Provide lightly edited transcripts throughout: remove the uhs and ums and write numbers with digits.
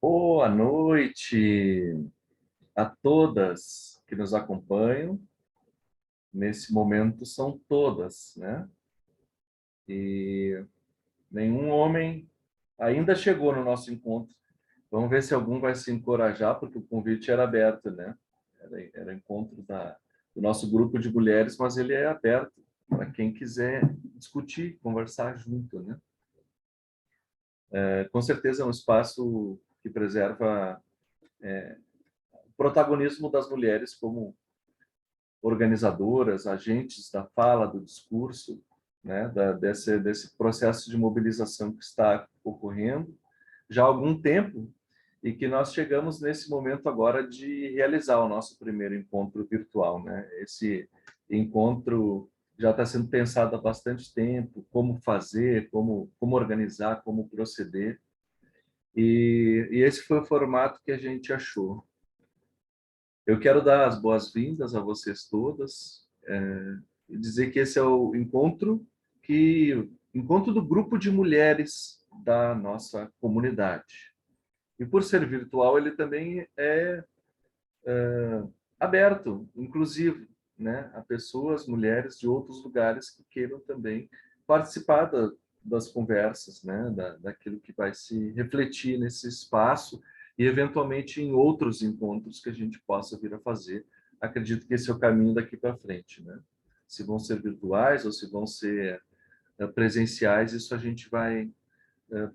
Boa noite a todas que nos acompanham. Nesse momento são todas, né? E nenhum homem ainda chegou no nosso encontro. Vamos ver se algum vai se encorajar, porque o convite era aberto, né? Era encontro do nosso grupo de mulheres, mas ele é aberto para quem quiser discutir, conversar junto, né? Com certeza é um espaço que preserva o protagonismo das mulheres como organizadoras, agentes da fala, do discurso, né, desse processo de mobilização que está ocorrendo já há algum tempo e que nós chegamos nesse momento agora de realizar o nosso primeiro encontro virtual, né? Esse encontro já está sendo pensado há bastante tempo, como fazer, como organizar, como proceder, e esse foi o formato que a gente achou. Eu quero dar as boas-vindas a vocês todas, e dizer que esse é o encontro do grupo de mulheres da nossa comunidade. E por ser virtual, ele também é aberto, inclusivo, né, a pessoas, mulheres de outros lugares que queiram também participar das conversas, né, daquilo que vai se refletir nesse espaço e, eventualmente, em outros encontros que a gente possa vir a fazer. Acredito que esse é o caminho daqui para frente, né? Se vão ser virtuais ou se vão ser presenciais, isso a gente vai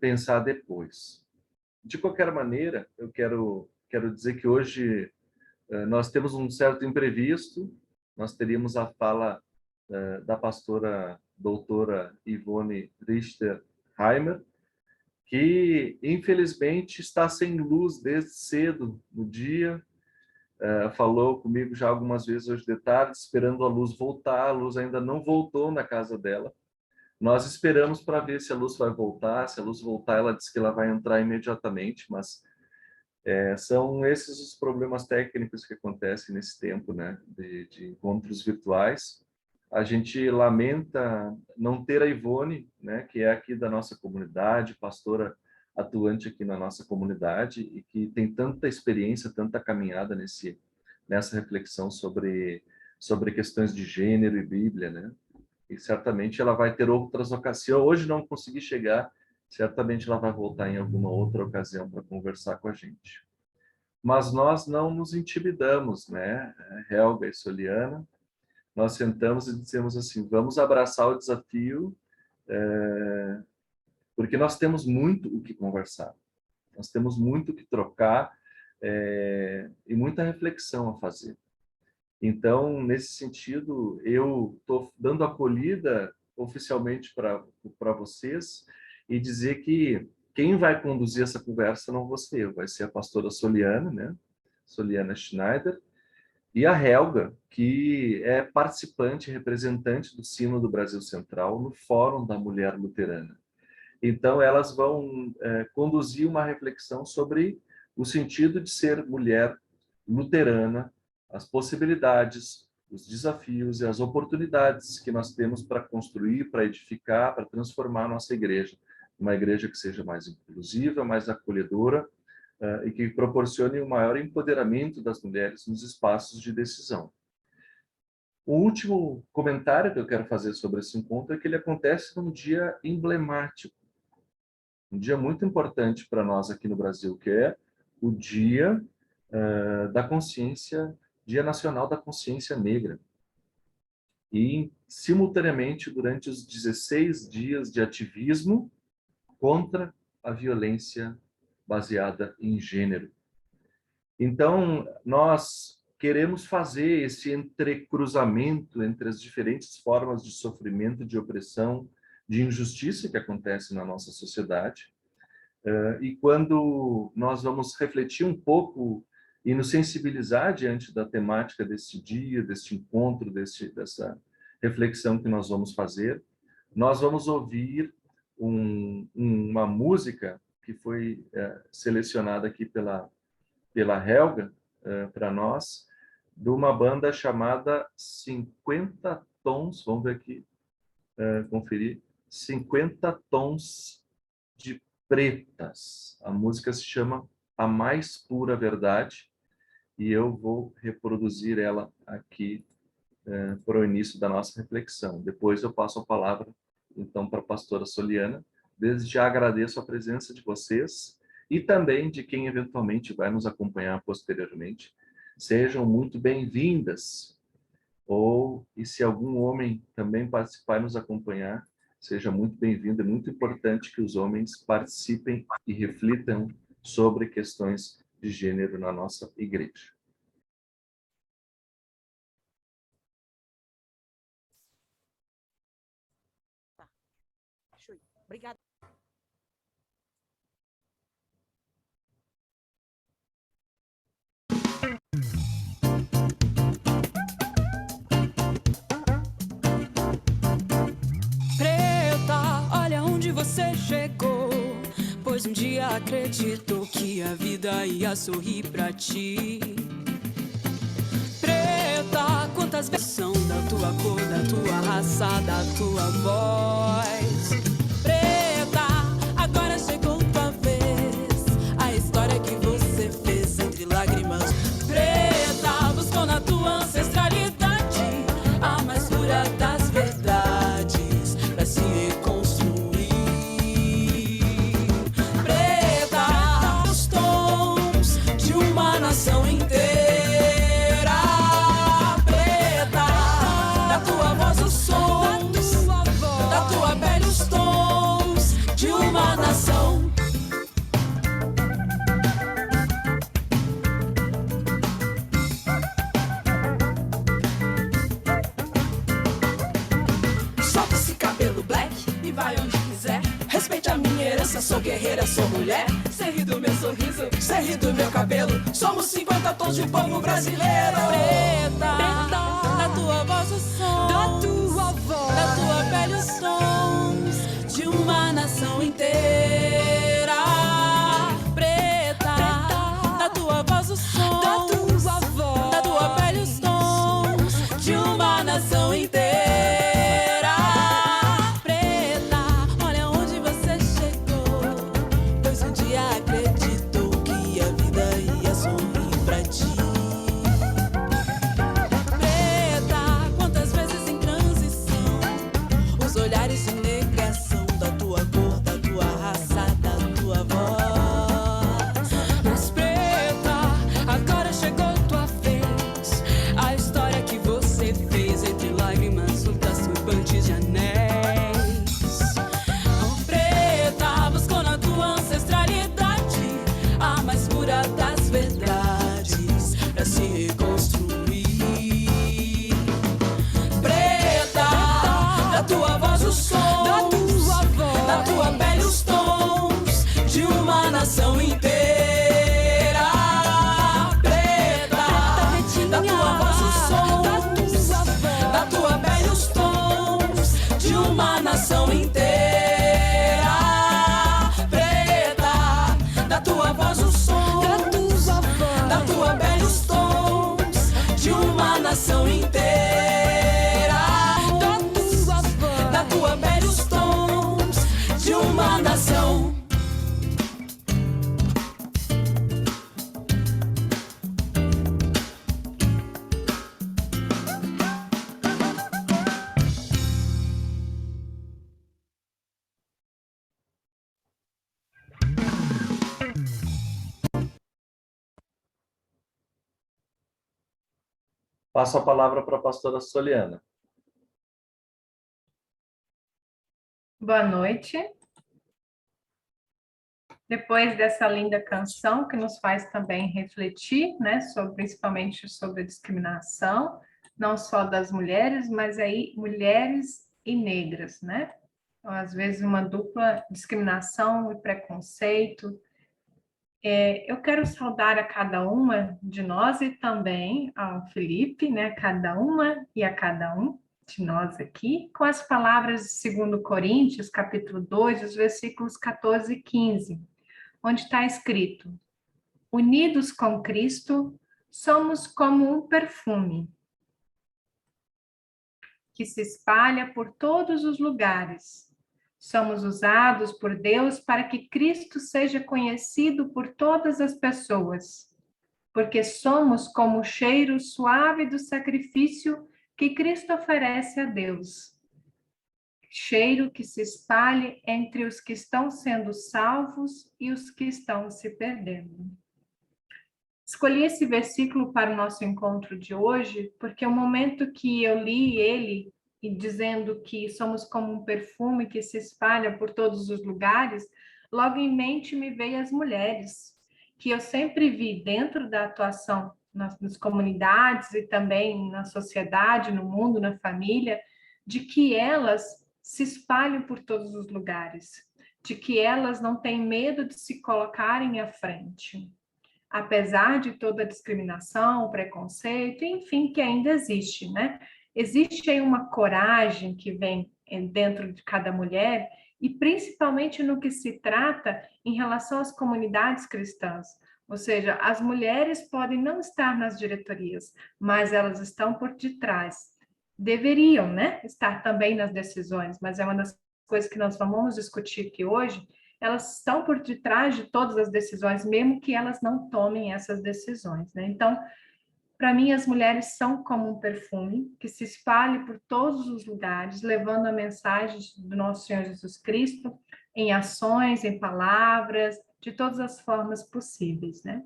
pensar depois. De qualquer maneira, eu quero dizer que hoje nós temos um certo imprevisto. Nós teríamos a fala da pastora doutora Ivone Richter-Heimer, que infelizmente está sem luz desde cedo no dia. Falou comigo já algumas vezes hoje de tarde, esperando a luz voltar. A luz ainda não voltou na casa dela. Nós esperamos para ver se a luz vai voltar. Se a luz voltar, ela disse que ela vai entrar imediatamente, mas são esses os problemas técnicos que acontecem nesse tempo, né, de encontros virtuais. A gente lamenta não ter a Ivone, né, que é aqui da nossa comunidade, pastora atuante aqui na nossa comunidade e que tem tanta experiência, tanta caminhada nessa reflexão sobre questões de gênero e Bíblia, né? E certamente ela vai ter outras ocasiões. Hoje não consegui chegar, certamente ela vai voltar em alguma outra ocasião para conversar com a gente. Mas nós não nos intimidamos, né? Helga e Soliana, nós sentamos e dissemos assim, vamos abraçar o desafio, porque nós temos muito o que conversar, nós temos muito o que trocar e muita reflexão a fazer. Então, nesse sentido, eu estou dando acolhida oficialmente para vocês e dizer que quem vai conduzir essa conversa não vou ser eu, vai ser a pastora Soliana, né? Soliana Schneider, e a Helga, que é participante, representante do Sínodo do Brasil Central no Fórum da Mulher Luterana. Então, elas vão conduzir uma reflexão sobre o sentido de ser mulher luterana, as possibilidades, os desafios e as oportunidades que nós temos para construir, para edificar, para transformar a nossa igreja. Uma igreja que seja mais inclusiva, mais acolhedora, e que proporcione um maior empoderamento das mulheres nos espaços de decisão. O último comentário que eu quero fazer sobre esse encontro é que ele acontece num dia emblemático, um dia muito importante para nós aqui no Brasil, que é o Dia da Consciência, Dia Nacional da Consciência Negra. E, simultaneamente, durante os 16 dias de ativismo contra a violência baseada em gênero. Então, nós queremos fazer esse entrecruzamento entre as diferentes formas de sofrimento, de opressão, de injustiça que acontece na nossa sociedade. E quando nós vamos refletir um pouco e nos sensibilizar diante da temática deste dia, deste encontro, dessa reflexão que nós vamos fazer, nós vamos ouvir uma música que foi selecionada aqui pela Helga, para nós, de uma banda chamada 50 Tons, vamos ver aqui, conferir, 50 Tons de Pretas. A música se chama a mais pura verdade, e eu vou reproduzir ela aqui para o início da nossa reflexão. Depois eu passo a palavra, então, para a pastora Soliana. Desde já agradeço a presença de vocês e também de quem eventualmente vai nos acompanhar posteriormente. Sejam muito bem-vindas. E se algum homem também participar e nos acompanhar, seja muito bem-vindo. É muito importante que os homens participem e reflitam sobre questões de gênero na nossa igreja. Obrigada. Preta, olha onde você chegou, pois um dia acreditou que a vida ia sorrir pra ti. Preta, quantas vezes são da tua cor, da tua raça, da tua voz. Preta, agora chegou tua vez, a história que você fez entre lágrimas. Preta, buscou na tua ancestralidade a mais pura das verdades pra se reconstruir. Preta, os tons de uma nação inteira. Preta, da tua voz os sons, da tua pele os tons de uma nação. Solta esse cabelo black e vai onde quiser. Respeite a minha herança, sou guerreira, sou mulher. Cê ri do meu sorriso, cê ri do meu cabelo. Somos 50 tons de povo brasileiro. Preta, da tua voz os sons, da tua voz, da tua pele os sons de uma nação inteira. Preta, da tua voz os sons, da tua voz, da tua pele os tons de uma nação inteira. Preta, olha onde você chegou, pois um dia acreditou que a vida ia sorrir pra ti. Preta, quantas vezes em transição, os olhares de negação da tua cor, da tua raça, da tua voz. Mas preta, agora chegou tua vez, a história que você fez entre lágrimas, lutas, turbantes de anéis. Oh, preta, buscou na tua ancestralidade a mais pura das verdades pra se reconstruir. Preta, da tua voz os sons, da tua pele os tons de uma nação inteira. Preta, da tua voz os sons, da tua pele os tons de uma nação inteira. Preta, da tua voz os sons, da tua pele os tons de uma nação inteira. Da tua pele os tons de uma nação. Passo a palavra para a pastora Soliana. Boa noite. Depois dessa linda canção que nos faz também refletir, né, principalmente sobre a discriminação, não só das mulheres, mas aí mulheres e negras, né? Então, às vezes uma dupla discriminação e preconceito. Eu quero saudar a cada uma de nós e também ao Felipe, né, cada uma e a cada um de nós aqui, com as palavras de 2 Coríntios, capítulo 2, os versículos 14 e 15, onde está escrito: unidos com Cristo, somos como um perfume que se espalha por todos os lugares, Somos usados por Deus para que Cristo seja conhecido por todas as pessoas, porque somos como o cheiro suave do sacrifício que Cristo oferece a Deus. Cheiro que se espalhe entre os que estão sendo salvos e os que estão se perdendo. Escolhi esse versículo para o nosso encontro de hoje, porque o momento que eu li ele, e dizendo que somos como um perfume que se espalha por todos os lugares, logo em mente me veio as mulheres, que eu sempre vi dentro da atuação nas comunidades e também na sociedade, no mundo, na família, de que elas se espalham por todos os lugares, de que elas não têm medo de se colocarem à frente. Apesar de toda a discriminação, preconceito, enfim, que ainda existe, né? Existe aí uma coragem que vem dentro de cada mulher, e principalmente no que se trata em relação às comunidades cristãs. Ou seja, as mulheres podem não estar nas diretorias, mas elas estão por detrás. Deveriam, né? Estar também nas decisões, mas é uma das coisas que nós vamos discutir aqui hoje. Elas estão por detrás de todas as decisões, mesmo que elas não tomem essas decisões, né? Então, para mim, as mulheres são como um perfume que se espalha por todos os lugares, levando a mensagem do nosso Senhor Jesus Cristo em ações, em palavras, de todas as formas possíveis, né?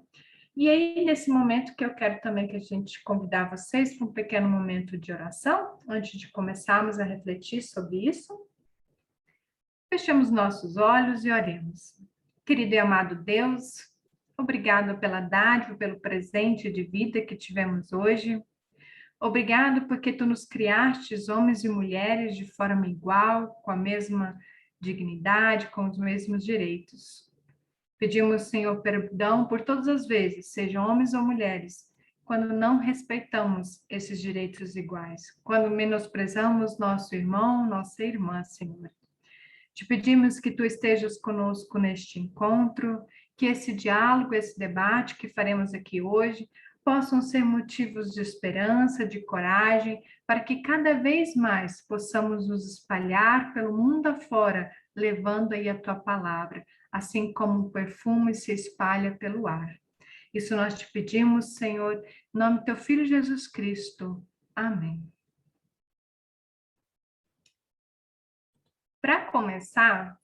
E aí, nesse momento que eu quero também que a gente convidar vocês para um pequeno momento de oração, antes de começarmos a refletir sobre isso. Fechemos nossos olhos e oremos. Querido e amado Deus, obrigado pela dádiva, pelo presente de vida que tivemos hoje. Obrigado porque tu nos criastes, homens e mulheres, de forma igual, com a mesma dignidade, com os mesmos direitos. Pedimos, Senhor, perdão por todas as vezes, sejam homens ou mulheres, quando não respeitamos esses direitos iguais, quando menosprezamos nosso irmão, nossa irmã, Senhor. Te pedimos que tu estejas conosco neste encontro, que esse diálogo, esse debate que faremos aqui hoje, possam ser motivos de esperança, de coragem, para que cada vez mais possamos nos espalhar pelo mundo afora, levando aí a tua palavra, assim como um perfume se espalha pelo ar. Isso nós te pedimos, Senhor, em nome do teu Filho Jesus Cristo. Amém. Para começar,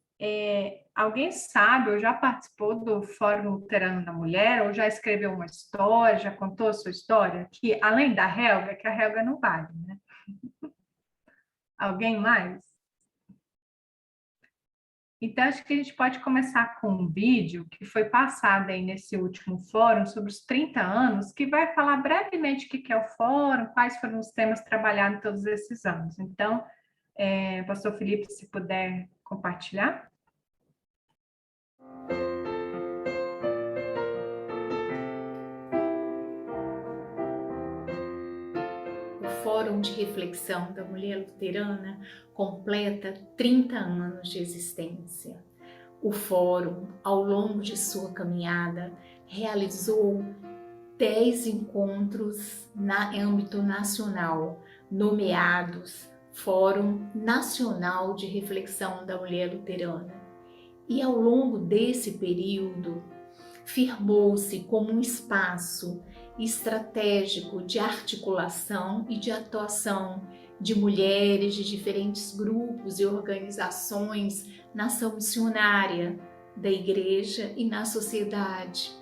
alguém sabe ou já participou do Fórum Luterano da Mulher, ou já escreveu uma história, já contou a sua história? Que além da Helga, que a Helga não vale, né? Alguém mais? Então, acho que a gente pode começar com um vídeo que foi passado aí nesse último fórum sobre os 30 anos, que vai falar brevemente o que é o fórum, quais foram os temas trabalhados todos esses anos. Então, Pastor Felipe, se puder compartilhar. O Fórum de Reflexão da Mulher Luterana completa 30 anos de existência. O Fórum, ao longo de sua caminhada, realizou 10 encontros em âmbito nacional, nomeados Fórum Nacional de Reflexão da Mulher Luterana. E ao longo desse período, firmou-se como um espaço estratégico de articulação e de atuação de mulheres de diferentes grupos e organizações na ação missionária da Igreja e na sociedade.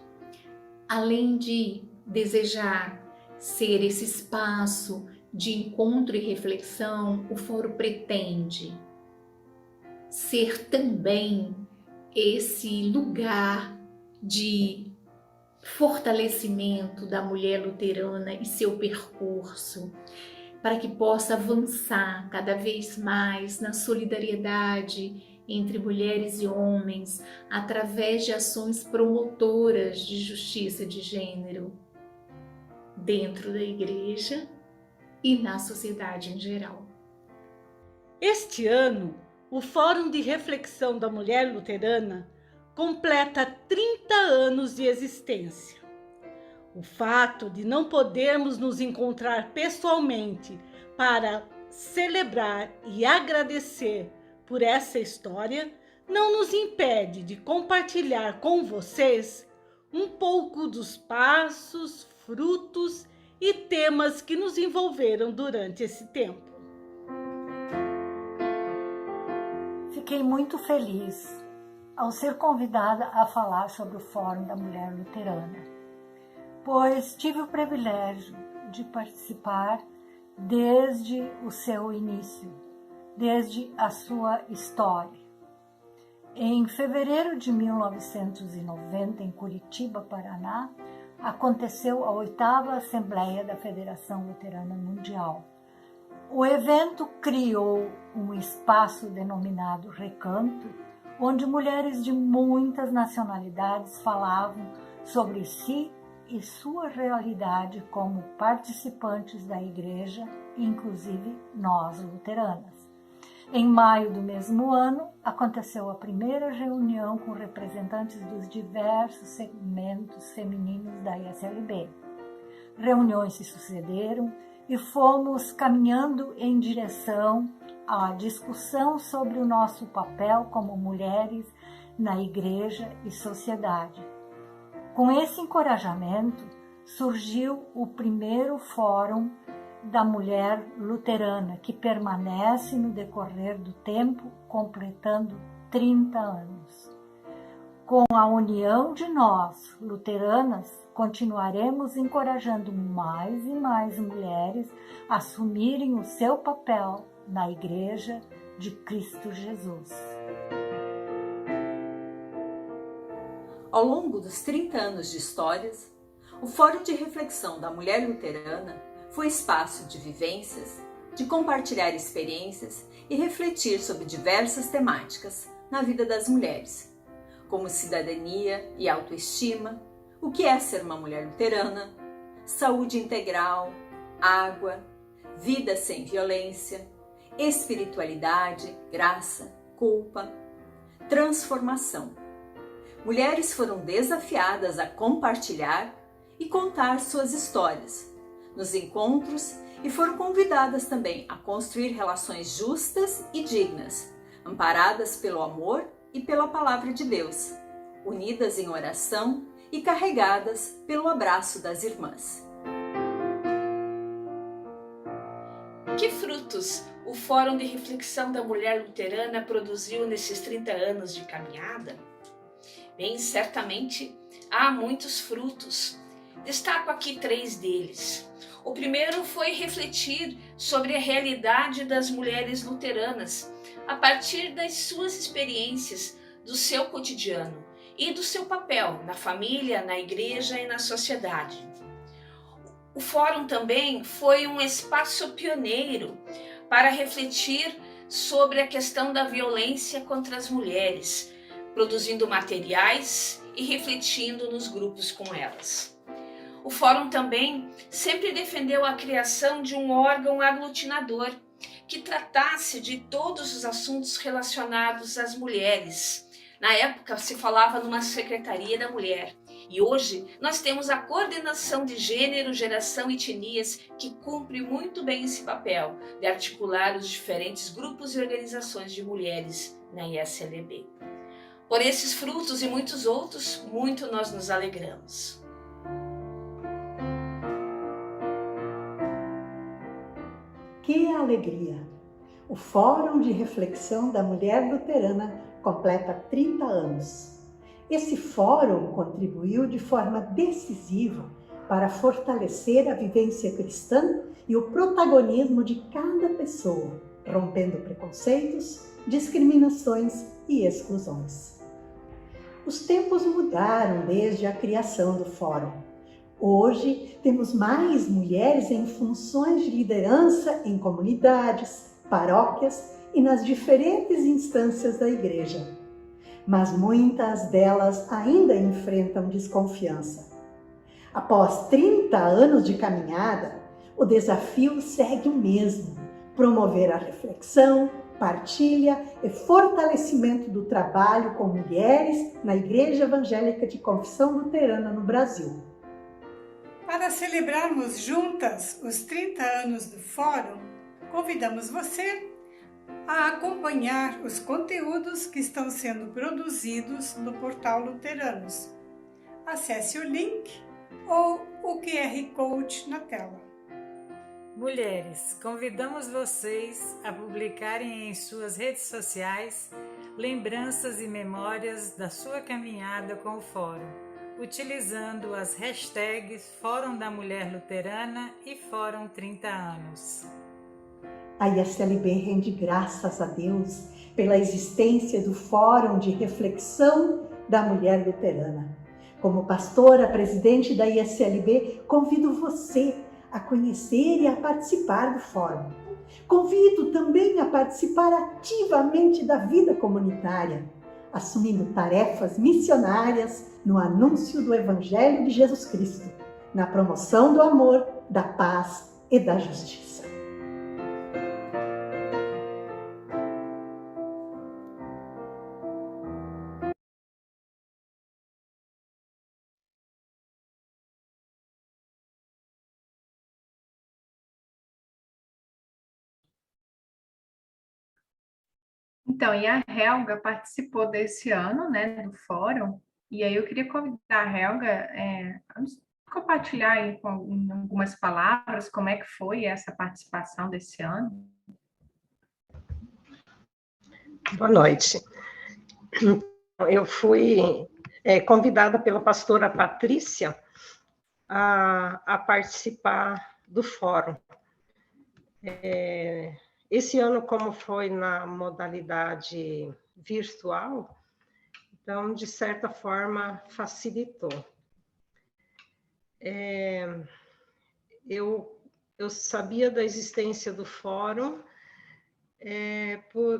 Além de desejar ser esse espaço de encontro e reflexão, o Fórum pretende ser também esse lugar de fortalecimento da mulher luterana e seu percurso, para que possa avançar cada vez mais na solidariedade entre mulheres e homens, através de ações promotoras de justiça de gênero, dentro da Igreja e na sociedade em geral. Este ano, o Fórum de Reflexão da Mulher Luterana completa 30 anos de existência. O fato de não podermos nos encontrar pessoalmente para celebrar e agradecer por essa história não nos impede de compartilhar com vocês um pouco dos passos, frutos e temas que nos envolveram durante esse tempo. Fiquei muito feliz ao ser convidada a falar sobre o Fórum da Mulher Luterana, pois tive o privilégio de participar desde o seu início, desde a sua história. Em fevereiro de 1990, em Curitiba, Paraná, aconteceu a 8ª Assembleia da Federação Luterana Mundial. O evento criou um espaço denominado Recanto, onde mulheres de muitas nacionalidades falavam sobre si e sua realidade como participantes da igreja, inclusive nós, luteranas. Em maio do mesmo ano, aconteceu a primeira reunião com representantes dos diversos segmentos femininos da ISLB. Reuniões se sucederam e fomos caminhando em direção à discussão sobre o nosso papel como mulheres na igreja e sociedade. Com esse encorajamento, surgiu o primeiro Fórum da Mulher Luterana, que permanece no decorrer do tempo, completando 30 anos. Com a união de nós, luteranas, continuaremos encorajando mais e mais mulheres a assumirem o seu papel na Igreja de Cristo Jesus. Ao longo dos 30 anos de histórias, o Fórum de Reflexão da Mulher Luterana foi espaço de vivências, de compartilhar experiências e refletir sobre diversas temáticas na vida das mulheres, como cidadania e autoestima, o que é ser uma mulher luterana, saúde integral, água, vida sem violência, espiritualidade, graça, culpa, transformação. Mulheres foram desafiadas a compartilhar e contar suas histórias nos encontros e foram convidadas também a construir relações justas e dignas, amparadas pelo amor e pela palavra de Deus, unidas em oração e carregadas pelo abraço das irmãs. Que frutos o Fórum de Reflexão da Mulher Luterana produziu nesses 30 anos de caminhada? Bem, certamente há muitos frutos. Destaco aqui 3 deles. O primeiro foi refletir sobre a realidade das mulheres luteranas a partir das suas experiências, do seu cotidiano e do seu papel na família, na igreja e na sociedade. O Fórum também foi um espaço pioneiro para refletir sobre a questão da violência contra as mulheres, produzindo materiais e refletindo nos grupos com elas. O Fórum também sempre defendeu a criação de um órgão aglutinador que tratasse de todos os assuntos relacionados às mulheres. Na época se falava numa Secretaria da Mulher e hoje nós temos a Coordenação de Gênero, Geração e Etnias que cumpre muito bem esse papel de articular os diferentes grupos e organizações de mulheres na ISLB. Por esses frutos e muitos outros, muito nós nos alegramos. Que alegria! O Fórum de Reflexão da Mulher Luterana completa 30 anos. Esse fórum contribuiu de forma decisiva para fortalecer a vivência cristã e o protagonismo de cada pessoa, rompendo preconceitos, discriminações e exclusões. Os tempos mudaram desde a criação do fórum. Hoje, temos mais mulheres em funções de liderança em comunidades, paróquias e nas diferentes instâncias da igreja. Mas muitas delas ainda enfrentam desconfiança. Após 30 anos de caminhada, o desafio segue o mesmo: promover a reflexão, partilha e fortalecimento do trabalho com mulheres na Igreja Evangélica de Confissão Luterana no Brasil. Para celebrarmos juntas os 30 anos do Fórum, convidamos você a acompanhar os conteúdos que estão sendo produzidos no portal Luteranos. Acesse o link ou o QR Code na tela. Mulheres, convidamos vocês a publicarem em suas redes sociais lembranças e memórias da sua caminhada com o Fórum, utilizando as hashtags Fórum da Mulher Luterana e Fórum 30 anos. A ISLB rende graças a Deus pela existência do Fórum de Reflexão da Mulher Luterana. Como pastora, presidente da ISLB, convido você a conhecer e a participar do Fórum. Convido também a participar ativamente da vida comunitária, assumindo tarefas missionárias no anúncio do Evangelho de Jesus Cristo, na promoção do amor, da paz e da justiça. Então, e a Helga participou desse ano, né, do fórum, e aí eu queria convidar a Helga a nos compartilhar aí em algumas palavras como é que foi essa participação desse ano. Boa noite. Eu fui convidada pela pastora Patrícia a participar do fórum. Esse ano, como foi na modalidade virtual, então, de certa forma, facilitou. Eu sabia da existência do fórum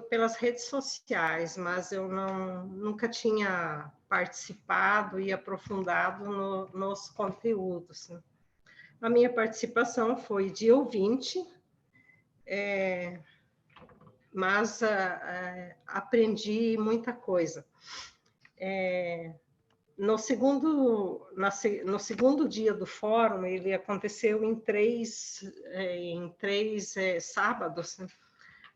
pelas redes sociais, mas eu nunca tinha participado e aprofundado nos conteúdos. A minha participação foi de ouvinte, mas aprendi muita coisa. No segundo dia do fórum, ele aconteceu em três sábados.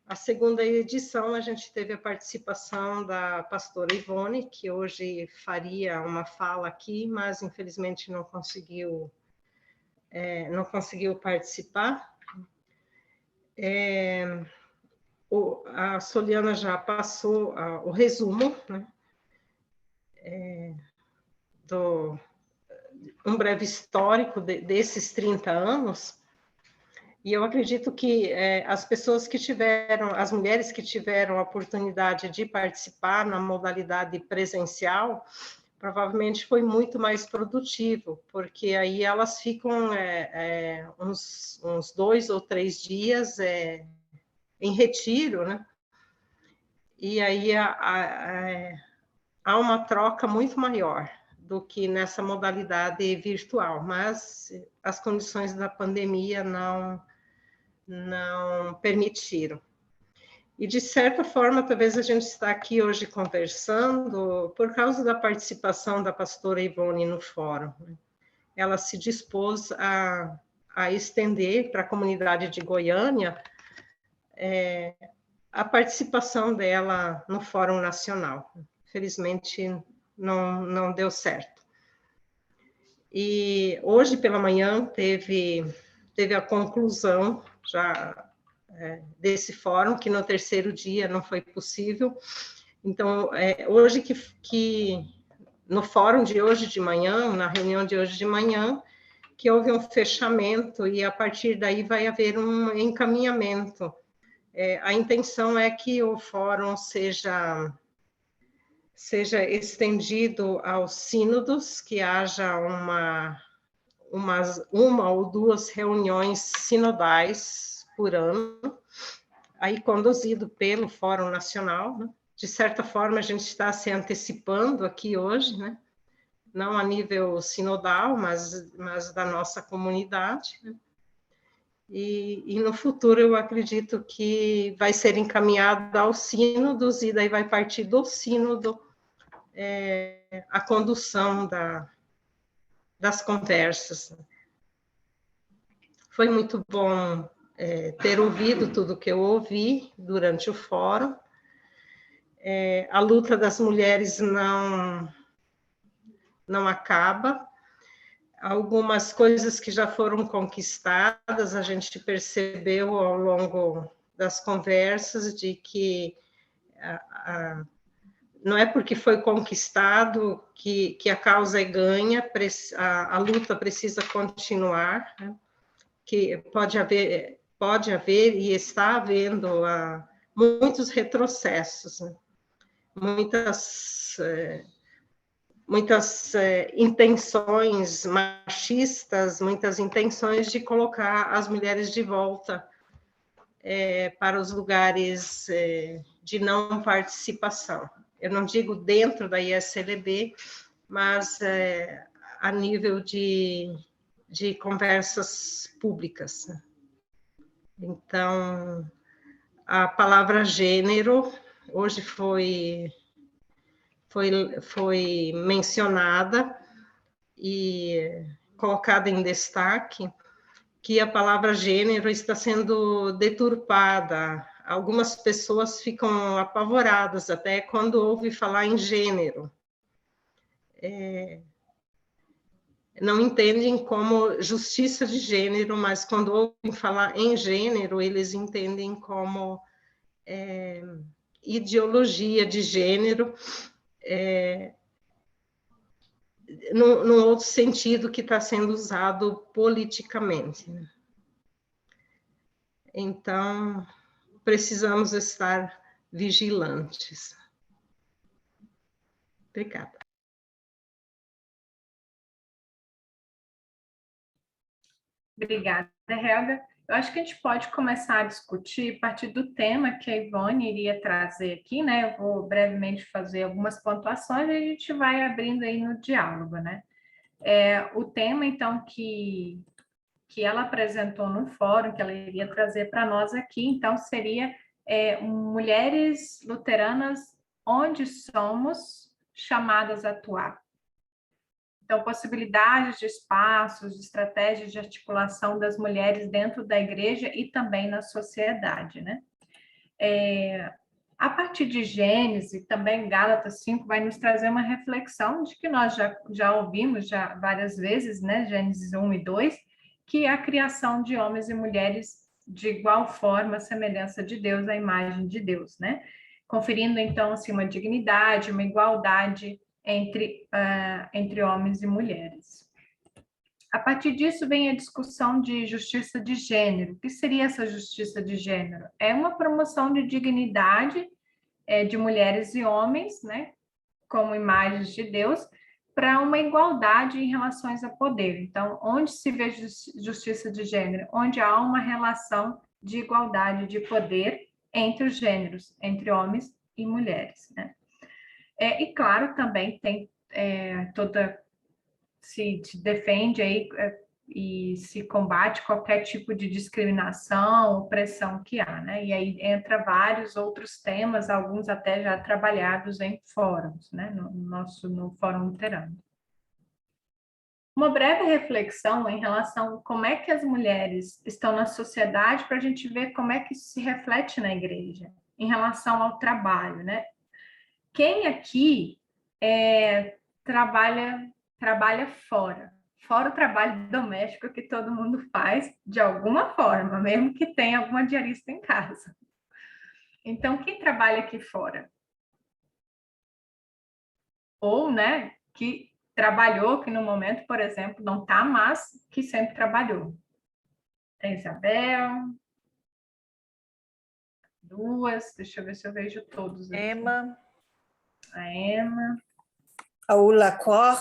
A segunda edição, a gente teve a participação da pastora Ivone, que hoje faria uma fala aqui, mas infelizmente não conseguiu participar. A Soliana já passou o resumo, né, um breve histórico desses 30 anos, e eu acredito que as mulheres que tiveram a oportunidade de participar na modalidade presencial, provavelmente foi muito mais produtivo, porque aí elas ficam uns 2 ou 3 dias em retiro, né? E aí há uma troca muito maior do que nessa modalidade virtual, mas as condições da pandemia não permitiram. E, de certa forma, talvez a gente está aqui hoje conversando por causa da participação da pastora Ivone no fórum. Ela se dispôs a estender para a comunidade de Goiânia a participação dela no Fórum Nacional. Felizmente, não deu certo. E hoje pela manhã teve a conclusão já desse fórum, que no terceiro dia não foi possível. Então, hoje que no fórum de hoje de manhã, na reunião de hoje de manhã, que houve um fechamento e a partir daí vai haver um encaminhamento. A intenção é que o fórum seja estendido aos sínodos, que haja uma ou 2 reuniões sinodais por ano, aí conduzido pelo Fórum Nacional, né? De certa forma, a gente está se antecipando aqui hoje, né? Não a nível sinodal, mas da nossa comunidade, né? E no futuro eu acredito que vai ser encaminhado aos sínodos e daí vai partir do sínodo a condução das conversas. Foi muito bom ter ouvido tudo que eu ouvi durante o fórum. A luta das mulheres não acaba. Algumas coisas que já foram conquistadas, a gente percebeu ao longo das conversas de que não é porque foi conquistado que a causa é ganha, a luta precisa continuar, né? Que pode haver e está havendo muitos retrocessos, né? Muitas intenções machistas, muitas intenções de colocar as mulheres de volta para os lugares de não participação. Eu não digo dentro da ISLB, mas a nível de conversas públicas. Então, a palavra gênero hoje foi mencionada e colocada em destaque, que a palavra gênero está sendo deturpada. Algumas pessoas ficam apavoradas até quando ouvem falar em gênero. Não entendem como justiça de gênero, mas quando ouvem falar em gênero, eles entendem como ideologia de gênero, num outro sentido que está sendo usado politicamente. Então, precisamos estar vigilantes. Obrigada. Obrigada, Helga. Eu acho que a gente pode começar a discutir a partir do tema que a Ivone iria trazer aqui, né? Eu vou brevemente fazer algumas pontuações e a gente vai abrindo aí no diálogo, né? O tema, então, que ela apresentou no fórum, que ela iria trazer para nós aqui, então, seria mulheres luteranas onde somos chamadas a atuar. Então, possibilidades de espaços, de estratégias de articulação das mulheres dentro da igreja e também na sociedade, né? A partir de Gênesis, também Gálatas 5, vai nos trazer uma reflexão de que nós já ouvimos várias vezes, né? Gênesis 1 e 2, que é a criação de homens e mulheres de igual forma, a semelhança de Deus, a imagem de Deus, né? Conferindo, então, assim, uma dignidade, uma igualdade entre homens e mulheres. A partir disso vem a discussão de justiça de gênero. O que seria essa justiça de gênero? É uma promoção de dignidade de mulheres e homens, né, como imagens de Deus, para uma igualdade em relações a poder. Então, onde se vê justiça de gênero? Onde há uma relação de igualdade de poder entre os gêneros, entre homens e mulheres, né? E, claro, também tem se defende aí e se combate qualquer tipo de discriminação, opressão que há, né? E aí entra vários outros temas, alguns até já trabalhados em fóruns, né? No Fórum Luterano. Uma breve reflexão em relação a como é que as mulheres estão na sociedade, para a gente ver como é que isso se reflete na igreja, em relação ao trabalho, né? Quem aqui trabalha fora o trabalho doméstico que todo mundo faz de alguma forma, mesmo que tenha alguma diarista em casa. Então, quem trabalha aqui fora? Ou, né, que trabalhou, que no momento, por exemplo, não está, mas que sempre trabalhou. Tem Isabel, duas, deixa eu ver se eu vejo todos aqui. Emma. A Emma. A Ula Cor.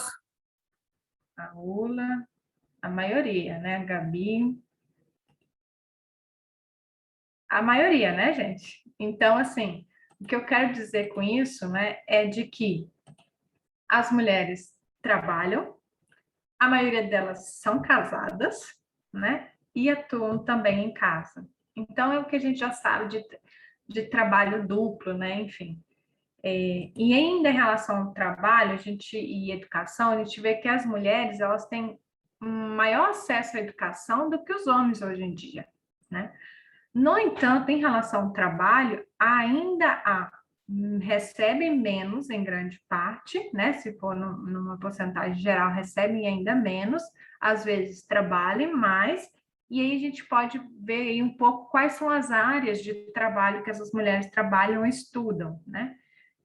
A Ula. A maioria, né? A Gabi. A maioria, né, gente? Então, assim, o que eu quero dizer com isso, né, é de que as mulheres trabalham, a maioria delas são casadas, né, e atuam também em casa. Então, é o que a gente já sabe de trabalho duplo, né, enfim. E ainda em relação ao trabalho e educação, a gente vê que as mulheres elas têm um maior acesso à educação do que os homens hoje em dia. né? No entanto, em relação ao trabalho, ainda recebem menos em grande parte, né? Se for numa porcentagem geral, recebem ainda menos, às vezes trabalham mais, e aí a gente pode ver aí um pouco quais são as áreas de trabalho que essas mulheres trabalham e estudam, né?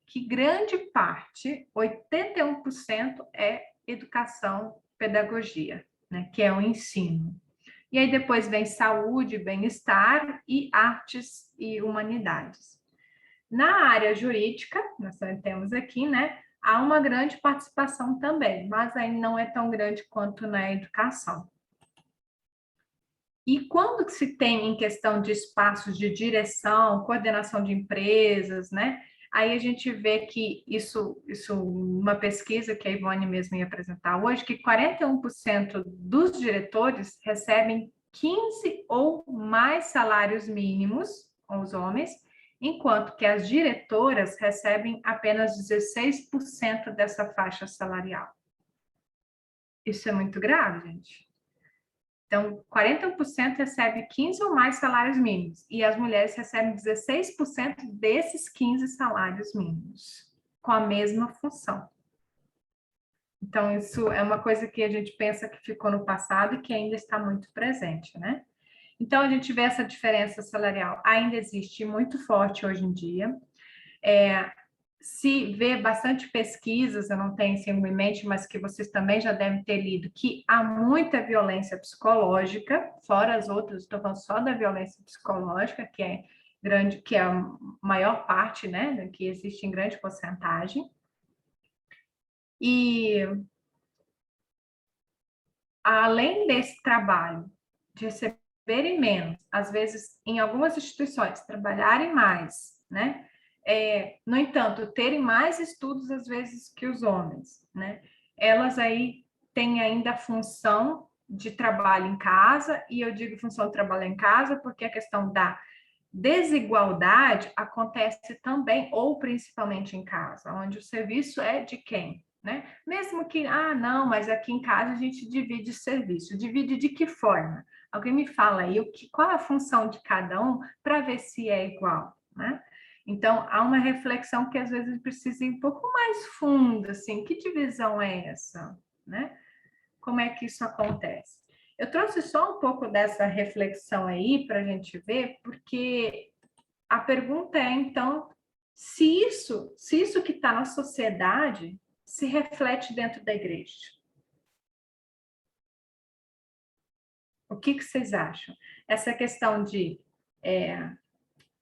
Que grande parte, 81%, é educação, pedagogia, né? Que é o ensino. E aí depois vem saúde, bem-estar e artes e humanidades. Na área jurídica, nós temos aqui, né? Há uma grande participação também, mas ainda não é tão grande quanto na educação. E quando se tem em questão de espaços de direção, coordenação de empresas, né? Aí a gente vê que isso uma pesquisa que a Ivone mesmo ia apresentar hoje, que 41% dos diretores recebem 15 ou mais salários mínimos, os homens, enquanto que as diretoras recebem apenas 16% dessa faixa salarial. Isso é muito grave, gente. Então, 41% recebe 15 ou mais salários mínimos, e as mulheres recebem 16% desses 15 salários mínimos, com a mesma função. Então, isso é uma coisa que a gente pensa que ficou no passado e que ainda está muito presente, né? Então, a gente vê essa diferença salarial ainda existe muito forte hoje em dia. Se vê bastante pesquisas, eu não tenho em mente, mas que vocês também já devem ter lido, que há muita violência psicológica, fora as outras, estou falando só da violência psicológica, que é grande, que é a maior parte, né, que existe em grande porcentagem. E além desse trabalho de receberem menos, às vezes em algumas instituições trabalharem mais, né? No entanto, terem mais estudos, às vezes, que os homens, né? Elas aí têm ainda a função de trabalho em casa, e eu digo função de trabalho em casa porque a questão da desigualdade acontece também, ou principalmente em casa, onde o serviço é de quem, né? Mesmo que, não, mas aqui em casa a gente divide serviço. Divide de que forma? Alguém me fala aí qual é a função de cada um para ver se é igual, né? Então, há uma reflexão que às vezes precisa ir um pouco mais fundo, assim, que divisão é essa, né? Como é que isso acontece? Eu trouxe só um pouco dessa reflexão aí para a gente ver, porque a pergunta é, então, se isso que está na sociedade se reflete dentro da igreja. O que vocês acham? Essa questão de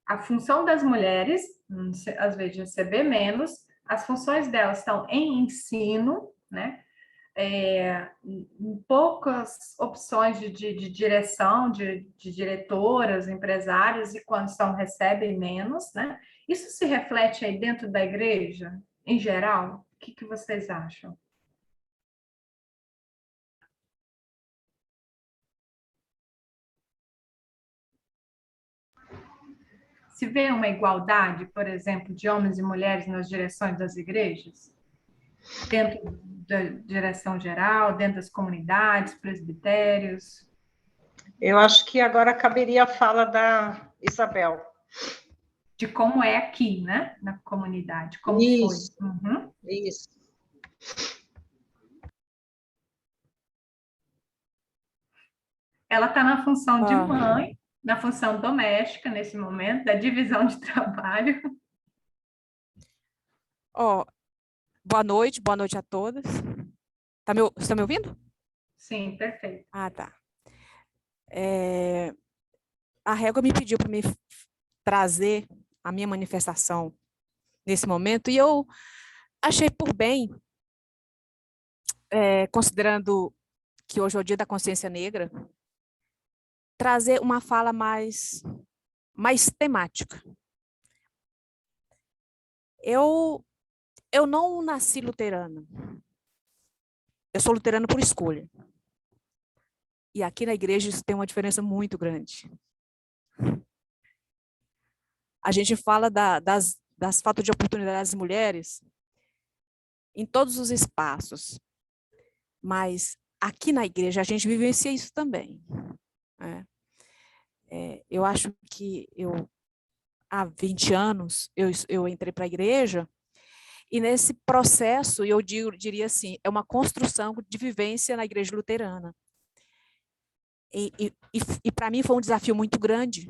a função das mulheres, às vezes, receber menos, as funções delas estão em ensino, né? Poucas opções de direção, de diretoras, empresárias, e quando recebem menos, né? Isso se reflete aí dentro da igreja, em geral? O que vocês acham? Se vê uma igualdade, por exemplo, de homens e mulheres nas direções das igrejas? Dentro da direção geral, dentro das comunidades, presbitérios? Eu acho que agora caberia a fala da Isabel. De como é aqui, né? Na comunidade, como isso, foi. Uhum. Isso. Ela está na função de mãe, na função doméstica, nesse momento, da divisão de trabalho. Boa noite a todas. Você está me ouvindo? Sim, perfeito. Tá. A Régua me pediu para me trazer a minha manifestação nesse momento, e eu achei por bem, considerando que hoje é o Dia da Consciência Negra, trazer uma fala mais temática. Eu não nasci luterana. Eu sou luterana por escolha. E aqui na igreja isso tem uma diferença muito grande. A gente fala das faltas de oportunidade das mulheres em todos os espaços. Mas aqui na igreja a gente vivencia isso também. Eu acho que há 20 anos eu entrei para a igreja, e nesse processo, eu diria assim, é uma construção de vivência na igreja luterana. E para mim foi um desafio muito grande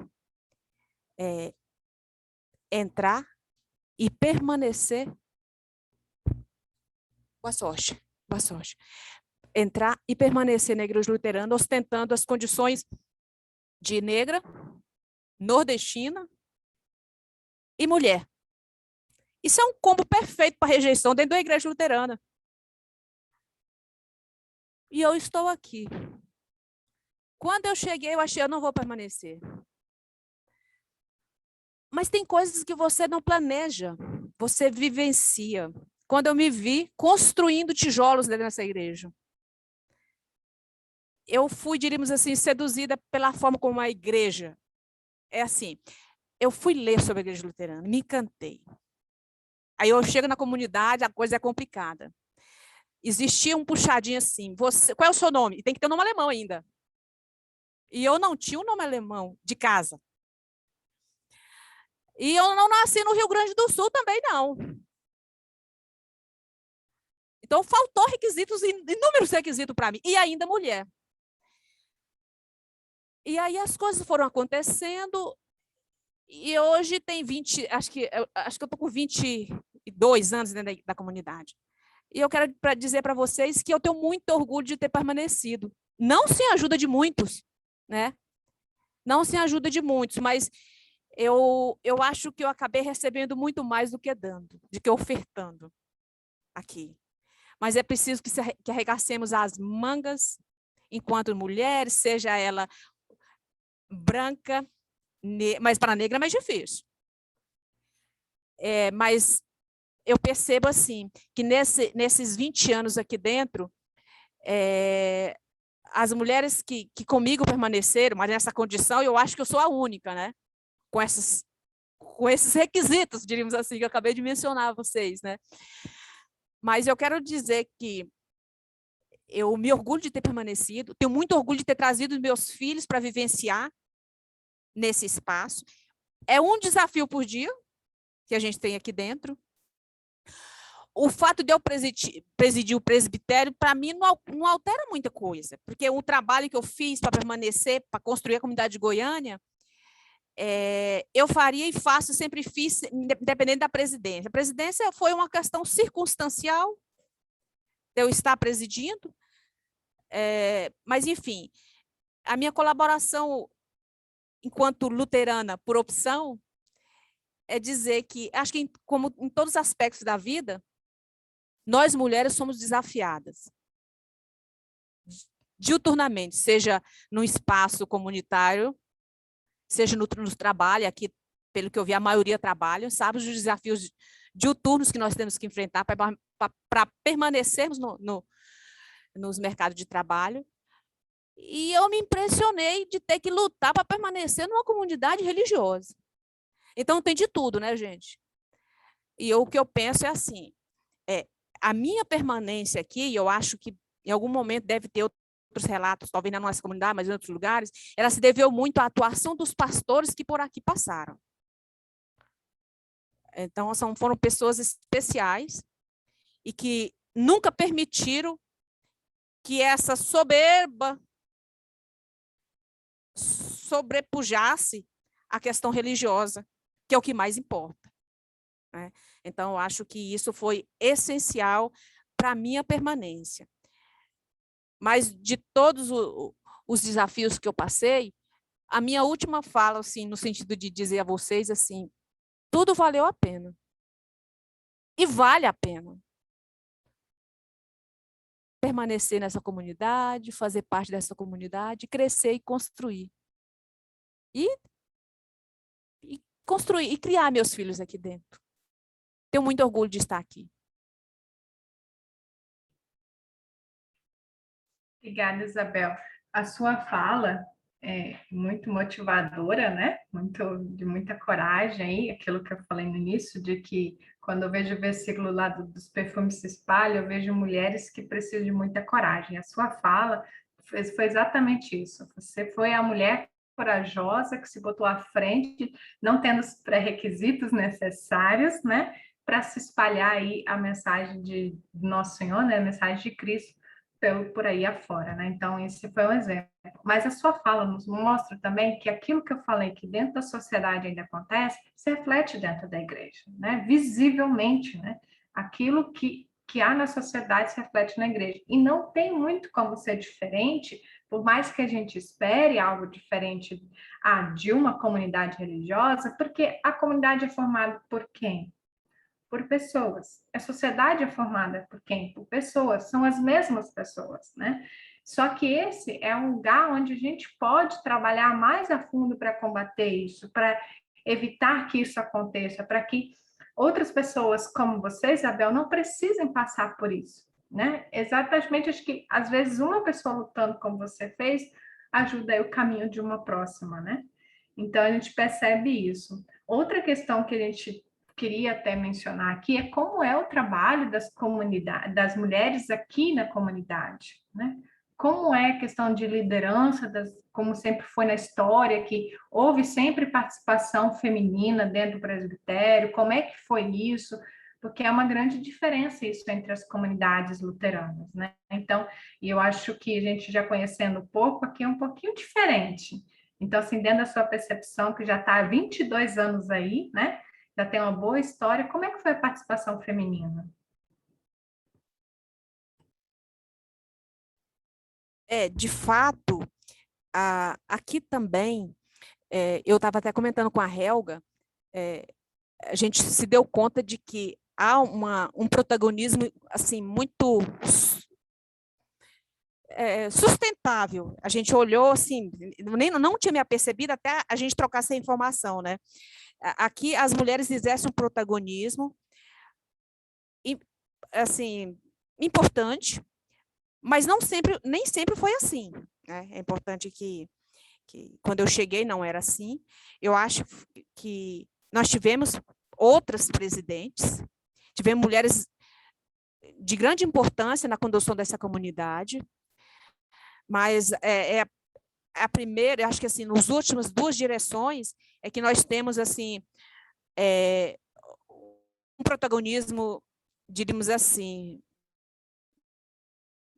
entrar e permanecer. Boa sorte, boa sorte. Entrar e permanecer na igreja luterana, ostentando as condições de negra, nordestina e mulher. Isso é um combo perfeito para rejeição dentro da igreja luterana. E eu estou aqui. Quando eu cheguei, eu achei, eu não vou permanecer. Mas tem coisas que você não planeja, você vivencia. Quando eu me vi construindo tijolos dentro dessa igreja, eu fui, diríamos assim, seduzida pela forma como a igreja é assim. Eu fui ler sobre a igreja luterana, me encantei. Aí eu chego na comunidade, a coisa é complicada. Existia um puxadinho assim, qual é o seu nome? E tem que ter um nome alemão ainda. E eu não tinha um nome alemão de casa. E eu não nasci no Rio Grande do Sul também, não. Então, faltou requisitos, inúmeros requisitos para mim. E ainda mulher. E aí as coisas foram acontecendo. E hoje tem 20, acho que eu estou com 22 anos dentro da comunidade. E eu quero dizer para vocês que eu tenho muito orgulho de ter permanecido. Não sem a ajuda de muitos, né? Não sem a ajuda de muitos, mas eu acho que eu acabei recebendo muito mais do que dando, do que ofertando aqui. Mas é preciso que arregacemos as mangas enquanto mulheres, seja ela branca, mas para negra é mais difícil. Mas eu percebo assim, que nesses 20 anos aqui dentro, as mulheres que comigo permaneceram, mas nessa condição, eu acho que eu sou a única, né? Com esses requisitos, diríamos assim, que eu acabei de mencionar a vocês, né? Mas eu quero dizer que eu me orgulho de ter permanecido, tenho muito orgulho de ter trazido meus filhos para vivenciar nesse espaço. É um desafio por dia que a gente tem aqui dentro. O fato de eu presidir o presbitério, para mim, não altera muita coisa, porque o trabalho que eu fiz para permanecer, para construir a comunidade de Goiânia, eu faria e faço, sempre fiz, independente da presidência. A presidência foi uma questão circunstancial, de eu estar presidindo, mas, enfim, a minha colaboração enquanto luterana por opção é dizer que, acho que como em todos os aspectos da vida, nós mulheres somos desafiadas diuturnamente, seja no espaço comunitário, seja no trabalho, aqui, pelo que eu vi, a maioria trabalha, sabe os desafios diuturnos que nós temos que enfrentar para permanecermos nos mercados de trabalho. E eu me impressionei de ter que lutar para permanecer numa comunidade religiosa. Então, tem de tudo, né, gente? E o que eu penso é assim, a minha permanência aqui, eu acho que em algum momento deve ter outros relatos, talvez na nossa comunidade, mas em outros lugares, ela se deveu muito à atuação dos pastores que por aqui passaram. Então, foram pessoas especiais e que nunca permitiram que essa soberba sobrepujasse a questão religiosa, que é o que mais importa, né? Então, eu acho que isso foi essencial para a minha permanência. Mas, de todos os desafios que eu passei, a minha última fala, assim, no sentido de dizer a vocês, assim, tudo valeu a pena. E vale a pena. Permanecer nessa comunidade, fazer parte dessa comunidade, crescer e construir. E construir, e criar meus filhos aqui dentro. Tenho muito orgulho de estar aqui. Obrigada, Isabel. A sua fala é muito motivadora, né? De muita coragem aí, aquilo que eu falei no início, de que quando eu vejo o versículo lá dos perfumes se espalham, eu vejo mulheres que precisam de muita coragem. A sua fala foi exatamente isso. Você foi a mulher corajosa, que se botou à frente, não tendo os pré-requisitos necessários, né, para se espalhar aí a mensagem de Nosso Senhor, né, a mensagem de Cristo por aí afora, né? Então, esse foi um exemplo. Mas a sua fala nos mostra também que aquilo que eu falei que dentro da sociedade ainda acontece, se reflete dentro da igreja, né? Visivelmente, né? Aquilo que há na sociedade se reflete na igreja. E não tem muito como ser diferente, por mais que a gente espere algo diferente de uma comunidade religiosa, porque a comunidade é formada por quem? Por pessoas. A sociedade é formada por quem? Por pessoas. São as mesmas pessoas, né? Só que esse é um lugar onde a gente pode trabalhar mais a fundo para combater isso, para evitar que isso aconteça, para que outras pessoas como você, Isabel, não precisem passar por isso, né? Exatamente, acho que às vezes uma pessoa lutando como você fez ajuda aí o caminho de uma próxima, né? Então a gente percebe isso. Outra questão que a gente queria até mencionar aqui é como é o trabalho das comunidades, das mulheres aqui na comunidade, né? Como é a questão de liderança, como sempre foi na história, que houve sempre participação feminina dentro do presbitério, como é que foi isso? Porque é uma grande diferença isso entre as comunidades luteranas, né? Então, eu acho que a gente já conhecendo um pouco, aqui é um pouquinho diferente. Então, assim, dentro da sua percepção, que já está há 22 anos aí, né? Já tem uma boa história. Como é que foi a participação feminina? De fato, aqui também, eu estava até comentando com a Helga, a gente se deu conta de que há um protagonismo assim muito sustentável. A gente olhou assim, não tinha me apercebido até a gente trocar essa informação, né? Aqui as mulheres exercem um protagonismo assim importante, mas nem sempre foi assim, né? É importante que quando eu cheguei não era assim. Eu acho que nós tivemos outras presidentes, tivemos mulheres de grande importância na condução dessa comunidade, mas a primeira, acho que assim, nas últimas duas direções, é que nós temos assim um protagonismo, diríamos assim,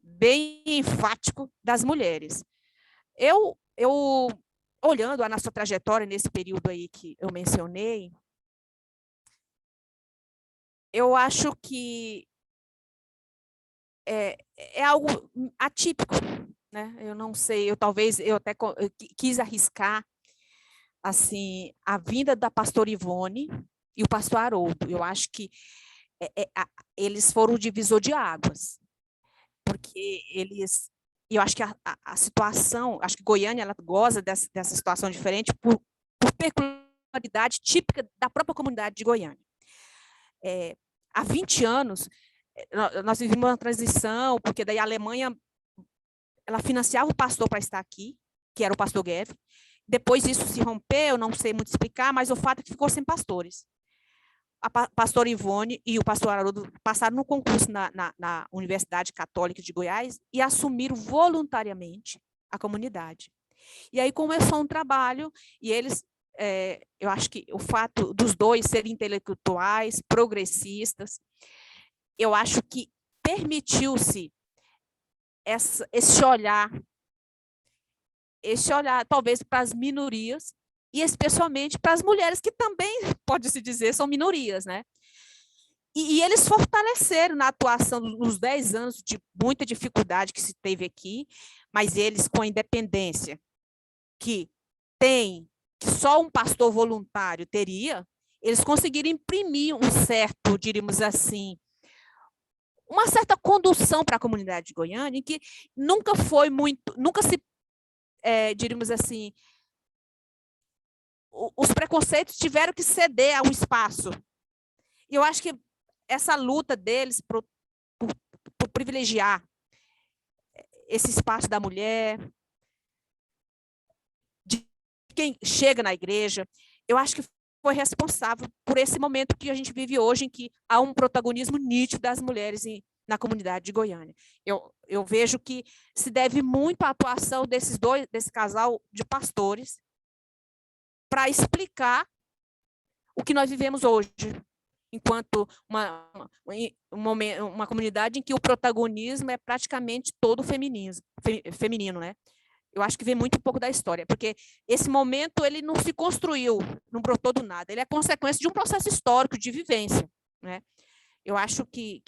bem enfático das mulheres. Eu olhando a nossa trajetória nesse período aí que eu mencionei, eu acho que é algo atípico, né? Eu não sei, eu até quis arriscar assim a vinda da pastora Ivone e o pastor Haroldo. Eu acho que eles foram o divisor de águas, porque eu acho que a situação, acho que Goiânia ela goza dessa situação diferente por peculiaridade típica da própria comunidade de Goiânia. Há 20 anos, nós vivemos uma transição, porque daí a Alemanha ela financiava o pastor para estar aqui, que era o pastor Gev. Depois isso se rompeu, não sei muito explicar, mas o fato é que ficou sem pastores. A pastora Ivone e o pastor Haroldo passaram no concurso na Universidade Católica de Goiás e assumiram voluntariamente a comunidade. E aí começou um trabalho, e eles, eu acho que o fato dos dois serem intelectuais, progressistas, eu acho que permitiu-se esse olhar talvez para as minorias, e especialmente para as mulheres, que também, pode-se dizer, são minorias, né? E eles fortaleceram na atuação nos 10 anos de muita dificuldade que se teve aqui, mas eles, com a independência que só um pastor voluntário teria, eles conseguiram imprimir um certo, diríamos assim, uma certa condução para a comunidade de Goiânia, que nunca se, diríamos assim, os preconceitos tiveram que ceder a um espaço. E eu acho que essa luta deles por privilegiar esse espaço da mulher, de quem chega na igreja, eu acho que foi responsável por esse momento que a gente vive hoje, em que há um protagonismo nítido das mulheres na comunidade de Goiânia. Eu vejo que se deve muito à atuação desse casal de pastores, para explicar o que nós vivemos hoje, enquanto uma comunidade em que o protagonismo é praticamente todo feminino, né? Eu acho que vem muito um pouco da história, porque esse momento ele não se construiu, não brotou do nada, ele é consequência de um processo histórico de vivência, né? Eu acho que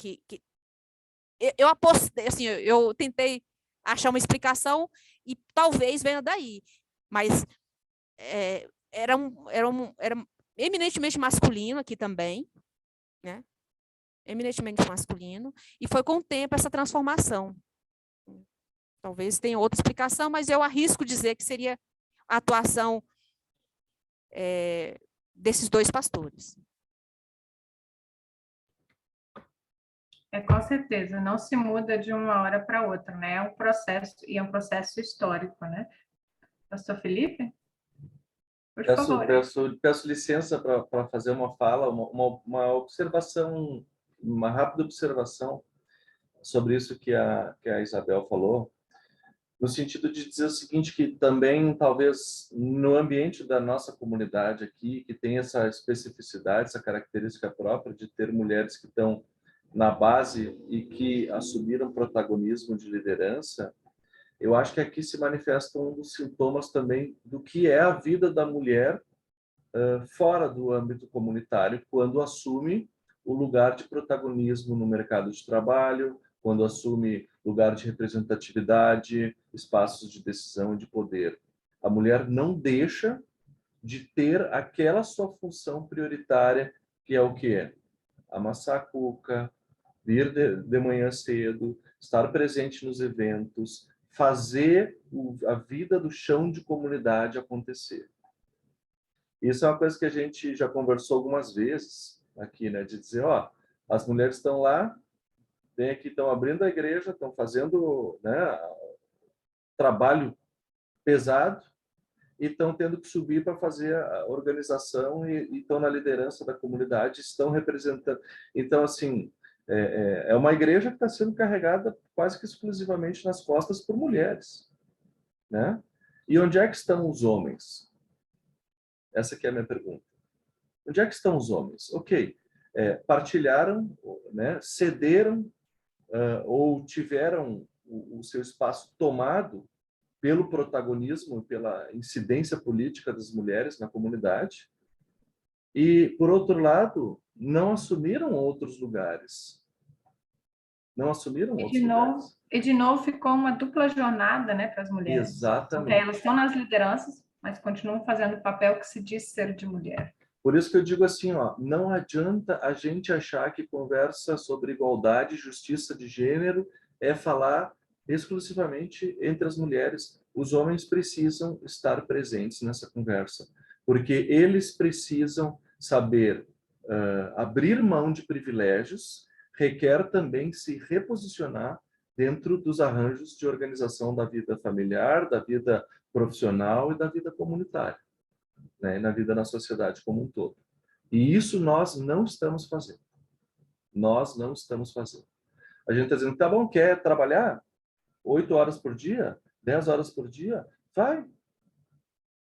eu apostei, assim, eu tentei achar uma explicação e talvez venha daí, mas era eminentemente masculino aqui também, né? Eminentemente masculino, e foi com o tempo essa transformação. Talvez tenha outra explicação, mas eu arrisco dizer que seria a atuação desses dois pastores. Com certeza, não se muda de uma hora para outra, né? É um processo, e é um processo histórico, né? Pastor Felipe? Por favor. Peço licença para fazer uma fala, uma observação, uma rápida observação sobre isso que a Isabel falou, no sentido de dizer o seguinte, que também, talvez, no ambiente da nossa comunidade aqui, que tem essa especificidade, essa característica própria de ter mulheres que estão na base e que assumiram protagonismo de liderança, eu acho que aqui se manifesta um dos sintomas também do que é a vida da mulher fora do âmbito comunitário, quando assume o lugar de protagonismo no mercado de trabalho, quando assume lugar de representatividade, espaços de decisão e de poder. A mulher não deixa de ter aquela sua função prioritária, que é o quê? Amassar a cuca, vir de manhã cedo, estar presente nos eventos, fazer a vida do chão de comunidade acontecer. Isso é uma coisa que a gente já conversou algumas vezes aqui, né? De dizer, ó, as mulheres estão lá, vem aqui, estão abrindo a igreja, estão fazendo, né, trabalho pesado e estão tendo que subir para fazer a organização e estão na liderança da comunidade, estão representando. Então, assim, é uma igreja que está sendo carregada quase que exclusivamente nas costas por mulheres, né? E onde é que estão os homens? Essa aqui é a minha pergunta. Onde é que estão os homens? Ok, partilharam, né, cederam ou tiveram o seu espaço tomado pelo protagonismo, pela incidência política das mulheres na comunidade, e, por outro lado, não assumiram outros lugares. Não assumiram outros lugares. E, de novo, ficou uma dupla jornada, né, para as mulheres. Exatamente. Porque elas estão nas lideranças, mas continuam fazendo o papel que se diz ser de mulher. Por isso que eu digo assim, ó, não adianta a gente achar que conversa sobre igualdade e justiça de gênero é falar exclusivamente entre as mulheres. Os homens precisam estar presentes nessa conversa, porque eles precisam saber abrir mão de privilégios, requer também se reposicionar dentro dos arranjos de organização da vida familiar, da vida profissional e da vida comunitária, né, e na vida na sociedade como um todo. E isso nós não estamos fazendo. Nós não estamos fazendo. A gente está dizendo, tá bom, quer trabalhar 8 horas por dia, 10 horas por dia? Vai.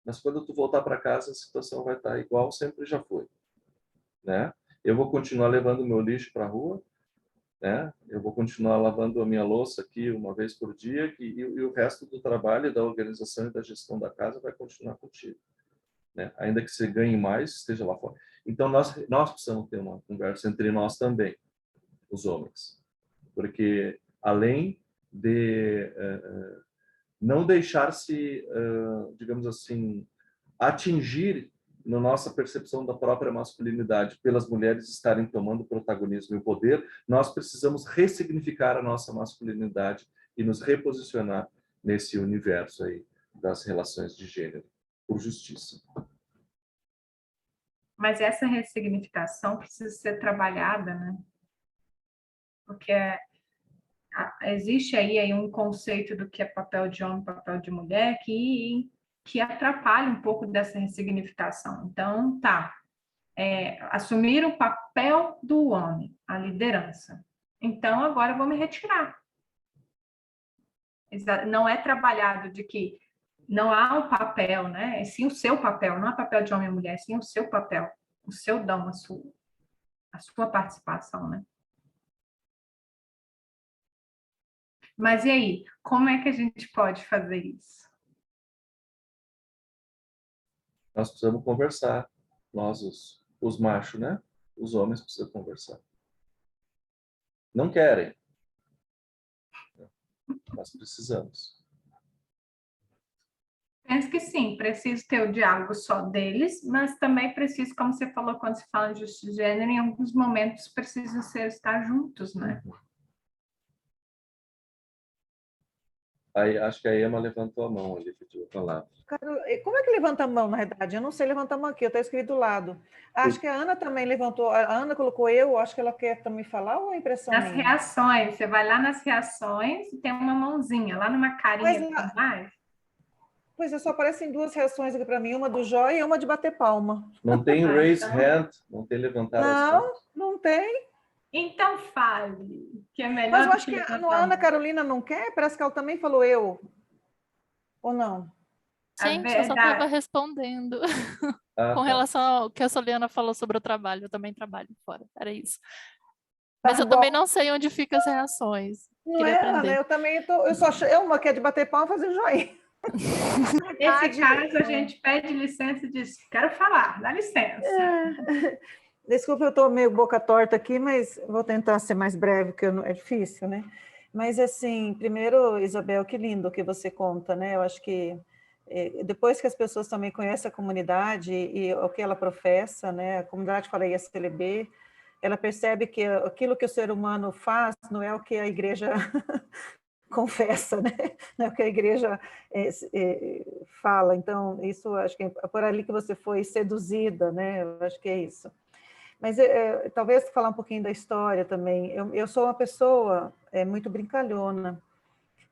Mas quando tu voltar para casa, a situação vai estar igual sempre já foi, né? Eu vou continuar levando o meu lixo para a rua, né? Eu vou continuar lavando a minha louça aqui uma vez por dia e o resto do trabalho, da organização e da gestão da casa vai continuar contigo, né? Ainda que você ganhe mais, esteja lá fora. Então, nós precisamos ter uma conversa entre nós também, os homens. Porque, além de não deixar-se, digamos assim, atingir na nossa percepção da própria masculinidade pelas mulheres estarem tomando protagonismo e poder, nós precisamos ressignificar a nossa masculinidade e nos reposicionar nesse universo aí das relações de gênero, por justiça. Mas essa ressignificação precisa ser trabalhada, né? Porque existe aí um conceito do que é papel de homem, papel de mulher, que atrapalha um pouco dessa ressignificação. Então, assumir o papel do homem, a liderança. Então, agora eu vou me retirar. Não é trabalhado de que não há um papel, né? É sim o seu papel, não há papel de homem e mulher, é sim o seu papel, o seu dom, a sua participação, né? Mas e aí, como é que a gente pode fazer isso? Nós precisamos conversar, nós os machos, né? Os homens precisam conversar. Não querem, mas precisamos. Penso que sim, preciso ter o diálogo só deles, mas também preciso, como você falou, quando se fala de justiça de gênero, em alguns momentos precisam estar juntos, né? Aí, acho que a Emma levantou a mão ali, pediu a palavra. Como é que levanta a mão, na verdade? Eu não sei levantar a mão aqui, eu estou escrito do lado. Acho que a Ana também levantou, a Ana colocou eu, acho que ela quer também falar ou é impressão Nas minha? reações, você vai lá nas reações e tem uma mãozinha, lá numa carinha com mais. Pois é, só aparecem duas reações aqui para mim, uma do joia e uma de bater palma. Não tem raise hand, não tem levantar as mãos. Não tem. Então fale, que é melhor. Mas eu acho que a Ana Carolina não quer, parece que ela também falou eu. Ou não? Gente, eu só estava respondendo com relação ao que a Soliana falou sobre o trabalho. Eu também trabalho fora, era isso. Mas eu também não sei onde ficam as reações. Não Queria é, aprender. Ana, eu também eu só achei uma que é de bater palma e fazer joinha. Nesse caso, a gente pede licença e diz, quero falar, dá licença. Desculpa, eu estou meio boca torta aqui, mas vou tentar ser mais breve, porque é difícil, né? Mas, assim, primeiro, Isabel, que lindo que você conta, né? Eu acho que depois que as pessoas também conhecem a comunidade e o que ela professa, né? A comunidade fala ISLB, ela percebe que aquilo que o ser humano faz não é o que a igreja confessa, né? Não é o que a igreja fala. Então, isso, acho que é por ali que você foi seduzida, né? Eu acho que é isso. Mas talvez falar um pouquinho da história também. Eu sou uma pessoa muito brincalhona,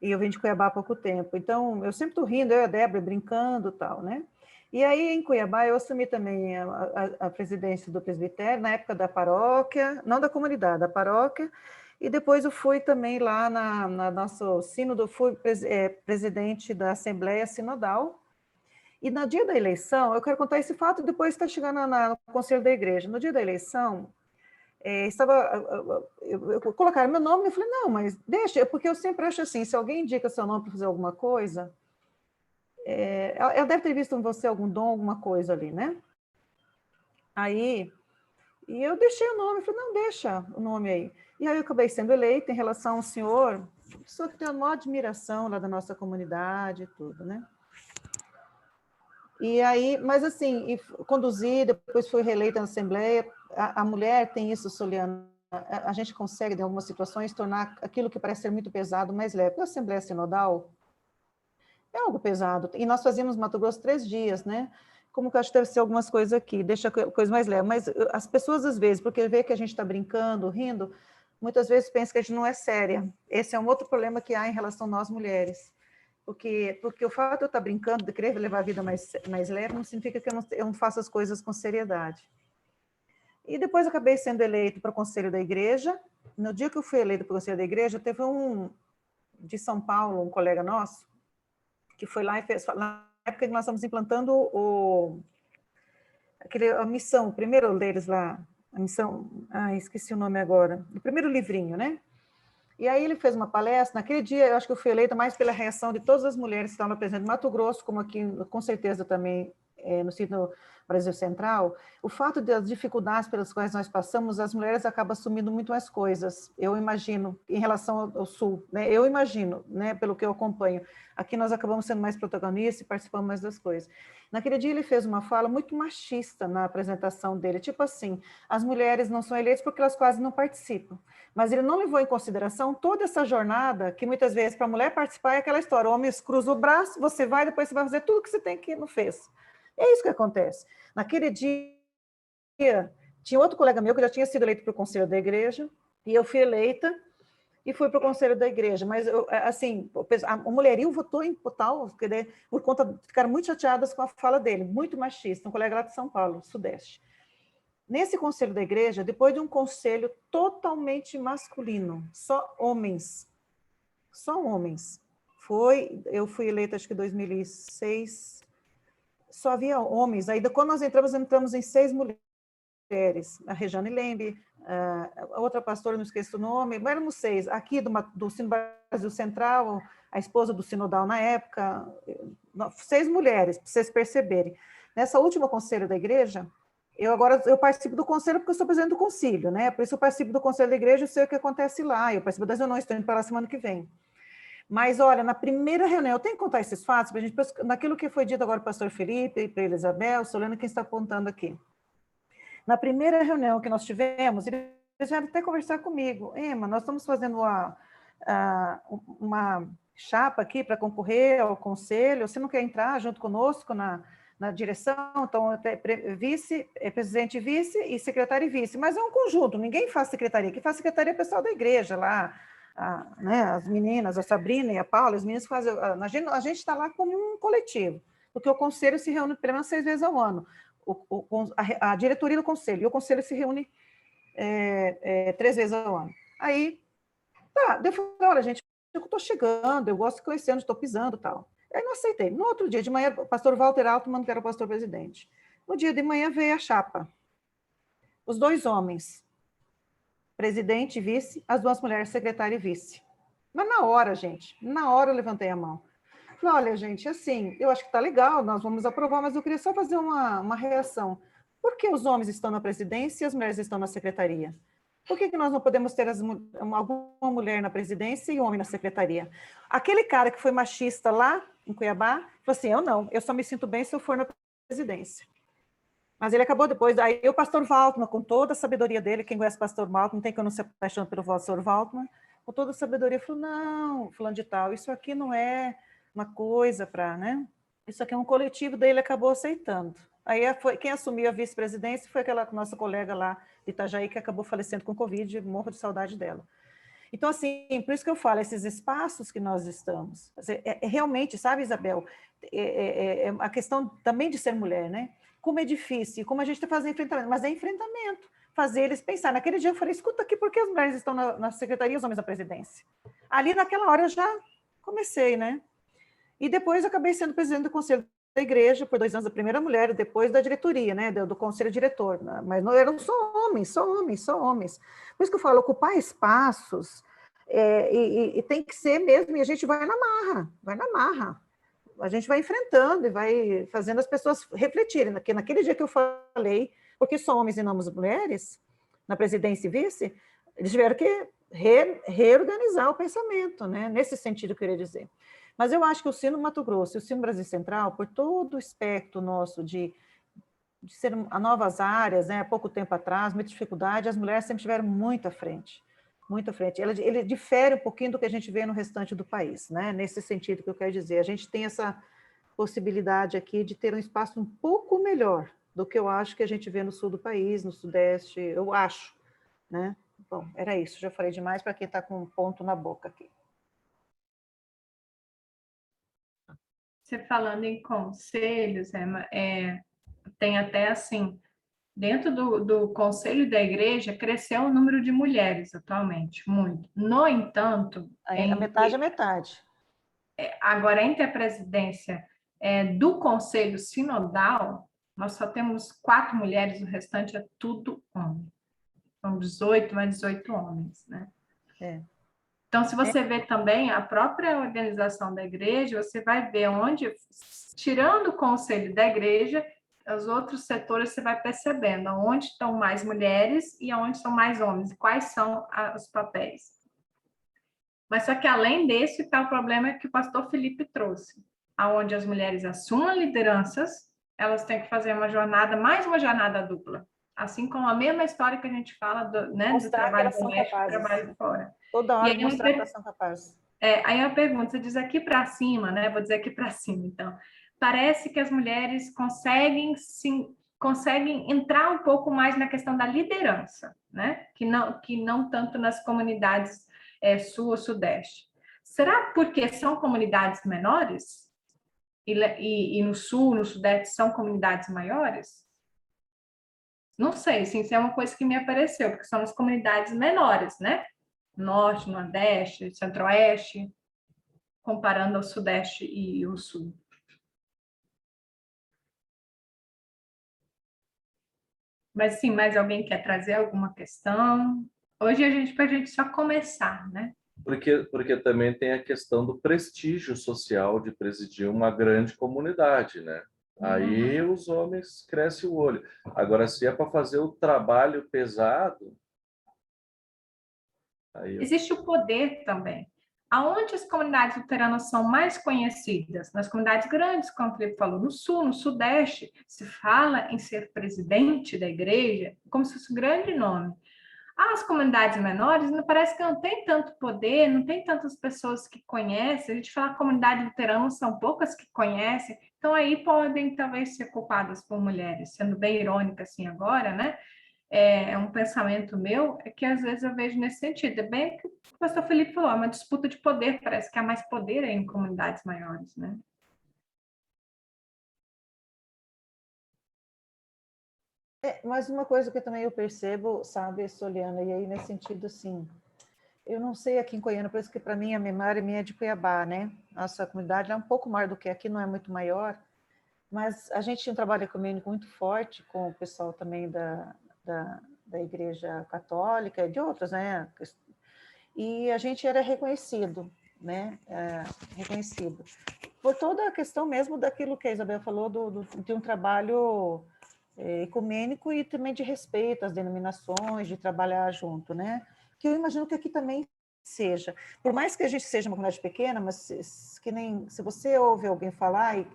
e eu vim de Cuiabá há pouco tempo. Então, eu sempre estou rindo, eu e a Débora, brincando e tal, né? E aí, em Cuiabá, eu assumi também a presidência do presbitério, na época da paróquia, não da comunidade, da paróquia, e depois eu fui também lá na nosso sínodo, fui presidente da Assembleia Sinodal. E no dia da eleição, eu quero contar esse fato e depois está chegando no Conselho da Igreja. No dia da eleição, colocaram meu nome, eu falei, não, mas deixa, porque eu sempre acho assim, se alguém indica seu nome para fazer alguma coisa, ela deve ter visto em você algum dom, alguma coisa ali, né? Aí, e eu deixei o nome, falei, não, deixa o nome aí. E aí eu acabei sendo eleita em relação ao senhor, pessoa que tem uma maior admiração lá da nossa comunidade e tudo, né? E aí, mas assim, conduzi, depois fui reeleita na Assembleia. A mulher tem isso, Soliana, a gente consegue, em algumas situações, tornar aquilo que parece ser muito pesado mais leve. A Assembleia Sinodal é algo pesado, e nós fazíamos Mato Grosso 3 dias, né? Como que eu acho que deve ser algumas coisas aqui, deixa a coisa mais leve. Mas as pessoas, às vezes, porque vê que a gente está brincando, rindo, muitas vezes pensam que a gente não é séria. Esse é um outro problema que há em relação a nós mulheres. Porque o fato de eu estar brincando, de querer levar a vida mais leve, não significa que eu não faço as coisas com seriedade. E depois acabei sendo eleito para o Conselho da Igreja. No dia que eu fui eleito para o Conselho da Igreja, teve de São Paulo, um colega nosso, que foi lá e fez, na época que nós estamos implantando a missão, o primeiro deles lá, a missão, esqueci o nome agora, o primeiro livrinho, né? E aí ele fez uma palestra, naquele dia eu acho que eu fui eleita mais pela reação de todas as mulheres que estavam presentes no Mato Grosso, como aqui, com certeza também no sítio Brasil Central, o fato das dificuldades pelas quais nós passamos, as mulheres acabam assumindo muito mais coisas, eu imagino, em relação ao Sul, né? Eu imagino, né, pelo que eu acompanho, aqui nós acabamos sendo mais protagonistas e participamos mais das coisas. Naquele dia ele fez uma fala muito machista na apresentação dele, tipo assim, as mulheres não são eleitas porque elas quase não participam, mas ele não levou em consideração toda essa jornada, que muitas vezes para a mulher participar é aquela história, o homem cruza o braço, você vai, depois você vai fazer tudo que você tem que não fez. É isso que acontece. Naquele dia, tinha outro colega meu que já tinha sido eleito para o Conselho da Igreja, e eu fui eleita e fui para o Conselho da Igreja. Mas, assim, o mulherio votou em tal, por conta, ficaram muito chateadas com a fala dele, muito machista, um colega lá de São Paulo, Sudeste. Nesse Conselho da Igreja, depois de um conselho totalmente masculino, só homens, eu fui eleita acho que em 2006, só havia homens. Aí quando nós entramos em 6 mulheres, a Rejane Lembe, a outra pastora, não esqueço o nome, mas éramos 6. Aqui do Sino Brasil Central, a esposa do Sinodal na época, 6 mulheres, para vocês perceberem. Nessa última conselho da igreja, eu participo do conselho porque eu sou presidente do concílio, né? Por isso eu participo do conselho da igreja e sei o que acontece lá. Eu participo das reuniões, estou indo para lá semana que vem. Mas, olha, na primeira reunião, eu tenho que contar esses fatos, para a gente, naquilo que foi dito agora para o pastor Felipe e para a Elisabel, Solano, quem está apontando aqui. Na primeira reunião que nós tivemos, eles vieram até conversar comigo. Ema, nós estamos fazendo uma chapa aqui para concorrer ao conselho, você não quer entrar junto conosco na direção? Então, presidente e vice, e secretário e vice. Mas é um conjunto, ninguém faz secretaria. Quem faz secretaria é o pessoal da igreja lá, né, as meninas, a Sabrina e a Paula, as meninas fazem... A gente está lá como um coletivo, porque o conselho se reúne pelo menos 6 vezes ao ano. A diretoria do conselho, e o conselho se reúne 3 vezes ao ano. Aí, eu falei, olha, gente, eu estou chegando, eu gosto de conhecer onde estou pisando e tal. Aí não aceitei. No outro dia de manhã, o pastor Walter Altman, que era o pastor presidente. No dia de manhã veio a chapa. Os 2 homens, presidente e vice, as 2 mulheres, secretária e vice. Mas na hora, gente, na hora eu levantei a mão. Falei, olha, gente, assim, eu acho que está legal, nós vamos aprovar, mas eu queria só fazer uma reação. Por que os homens estão na presidência e as mulheres estão na secretaria? Por que nós não podemos ter alguma mulher na presidência e um homem na secretaria? Aquele cara que foi machista lá em Cuiabá, falou assim, eu só me sinto bem se eu for na presidência. Mas ele acabou depois, aí o pastor Waltman, com toda a sabedoria dele, quem conhece o pastor Waltman, não tem que eu não se apaixone pelo pastor Waltman, com toda a sabedoria, falou, não, fulano de tal, isso aqui não é uma coisa para, né? Isso aqui é um coletivo, daí ele acabou aceitando. Aí quem assumiu a vice-presidência foi aquela nossa colega lá de Itajaí, que acabou falecendo com Covid, morro de saudade dela. Então, assim, por isso que eu falo, esses espaços que nós estamos, realmente, sabe, Isabel, a questão também de ser mulher, né? Como é difícil, como a gente está fazendo enfrentamento, mas é enfrentamento, fazer eles pensar. Naquele dia eu falei, escuta aqui, por que as mulheres estão na secretaria e os homens na presidência? Ali naquela hora eu já comecei, né? E depois eu acabei sendo presidente do conselho da igreja por 2 anos, a primeira mulher, depois da diretoria, né, do conselho diretor, né? Mas não eram só homens. Por isso que eu falo, ocupar espaços, e tem que ser mesmo, e a gente vai na marra. A gente vai enfrentando e vai fazendo as pessoas refletirem, naquele dia que eu falei, porque só homens e não mulheres, na presidência e vice, eles tiveram que reorganizar o pensamento, né, nesse sentido eu queria dizer. Mas eu acho que o Sino Mato Grosso e o Sino Brasil Central, por todo o espectro nosso de ser a novas áreas, né, há pouco tempo atrás, muita dificuldade, as mulheres sempre estiveram muito à frente, muito à frente. Ele difere um pouquinho do que a gente vê no restante do país, né, nesse sentido que eu quero dizer. A gente tem essa possibilidade aqui de ter um espaço um pouco melhor do que eu acho que a gente vê no sul do país, no sudeste, eu acho, né. Bom, era isso, já falei demais para quem está com um ponto na boca aqui. Você falando em conselhos, Emma, tem até assim, dentro do conselho da igreja, cresceu o número de mulheres atualmente, muito. No entanto... A metade é metade. Agora, entre a presidência do conselho sinodal, nós só temos 4 mulheres, o restante é tudo homem. São 18, mais 18 homens, né? Então, se você vê também a própria organização da igreja, você vai ver onde, tirando o conselho da igreja, os outros setores você vai percebendo onde estão mais mulheres e onde são mais homens, e quais são os papéis. Mas só que além desse está o problema que o pastor Felipe trouxe, aonde as mulheres assumam lideranças, elas têm que fazer mais uma jornada dupla. Assim como a mesma história que a gente fala do trabalho doméstico e trabalho fora. Toda hora mostrar que elas são capazes. Aí eu pergunto, você diz aqui para cima, né? Vou dizer aqui para cima, então. Parece que as mulheres conseguem entrar um pouco mais na questão da liderança, né? Que não tanto nas comunidades sul ou sudeste. Será porque são comunidades menores? E no sul, no sudeste, são comunidades maiores? Não sei, assim, isso é uma coisa que me apareceu, porque são as comunidades menores, né? Norte, Nordeste, Centro-Oeste. comparando ao Sudeste e o Sul. Mas sim, mais alguém quer trazer alguma questão? Hoje para a gente só começar, né? Porque também tem a questão do prestígio social de presidir uma grande comunidade, né? Aí os homens crescem o olho. Agora, se é para fazer o trabalho pesado... Existe o poder também. Aonde as comunidades luteranas são mais conhecidas? Nas comunidades grandes, como o Felipe falou, no Sul, no Sudeste, se fala em ser presidente da igreja como se fosse um grande nome. As comunidades menores, parece que não tem tanto poder, não tem tantas pessoas que conhecem. A gente fala comunidade luterana, são poucas que conhecem. Então, aí podem talvez ser culpadas por mulheres, sendo bem irônica assim agora, né? É um pensamento meu, é que às vezes eu vejo nesse sentido. É bem o que o pastor Felipe falou, é uma disputa de poder, parece que há mais poder em comunidades maiores, né? Mas uma coisa que também eu percebo, sabe, Soliana, e aí nesse sentido, assim, eu não sei aqui em Goiânia, por isso que para mim a memória minha é de Cuiabá, né? Nossa comunidade é um pouco maior do que aqui, não é muito maior, mas a gente tinha um trabalho ecumênico muito forte com o pessoal também da Igreja Católica e de outras, né? E a gente era reconhecido, né? Reconhecido. Por toda a questão mesmo daquilo que a Isabel falou, de um trabalho ecumênico e também de respeito às denominações, de trabalhar junto, né? Que eu imagino que aqui também seja. Por mais que a gente seja uma comunidade pequena, mas que nem se você ouve alguém falar e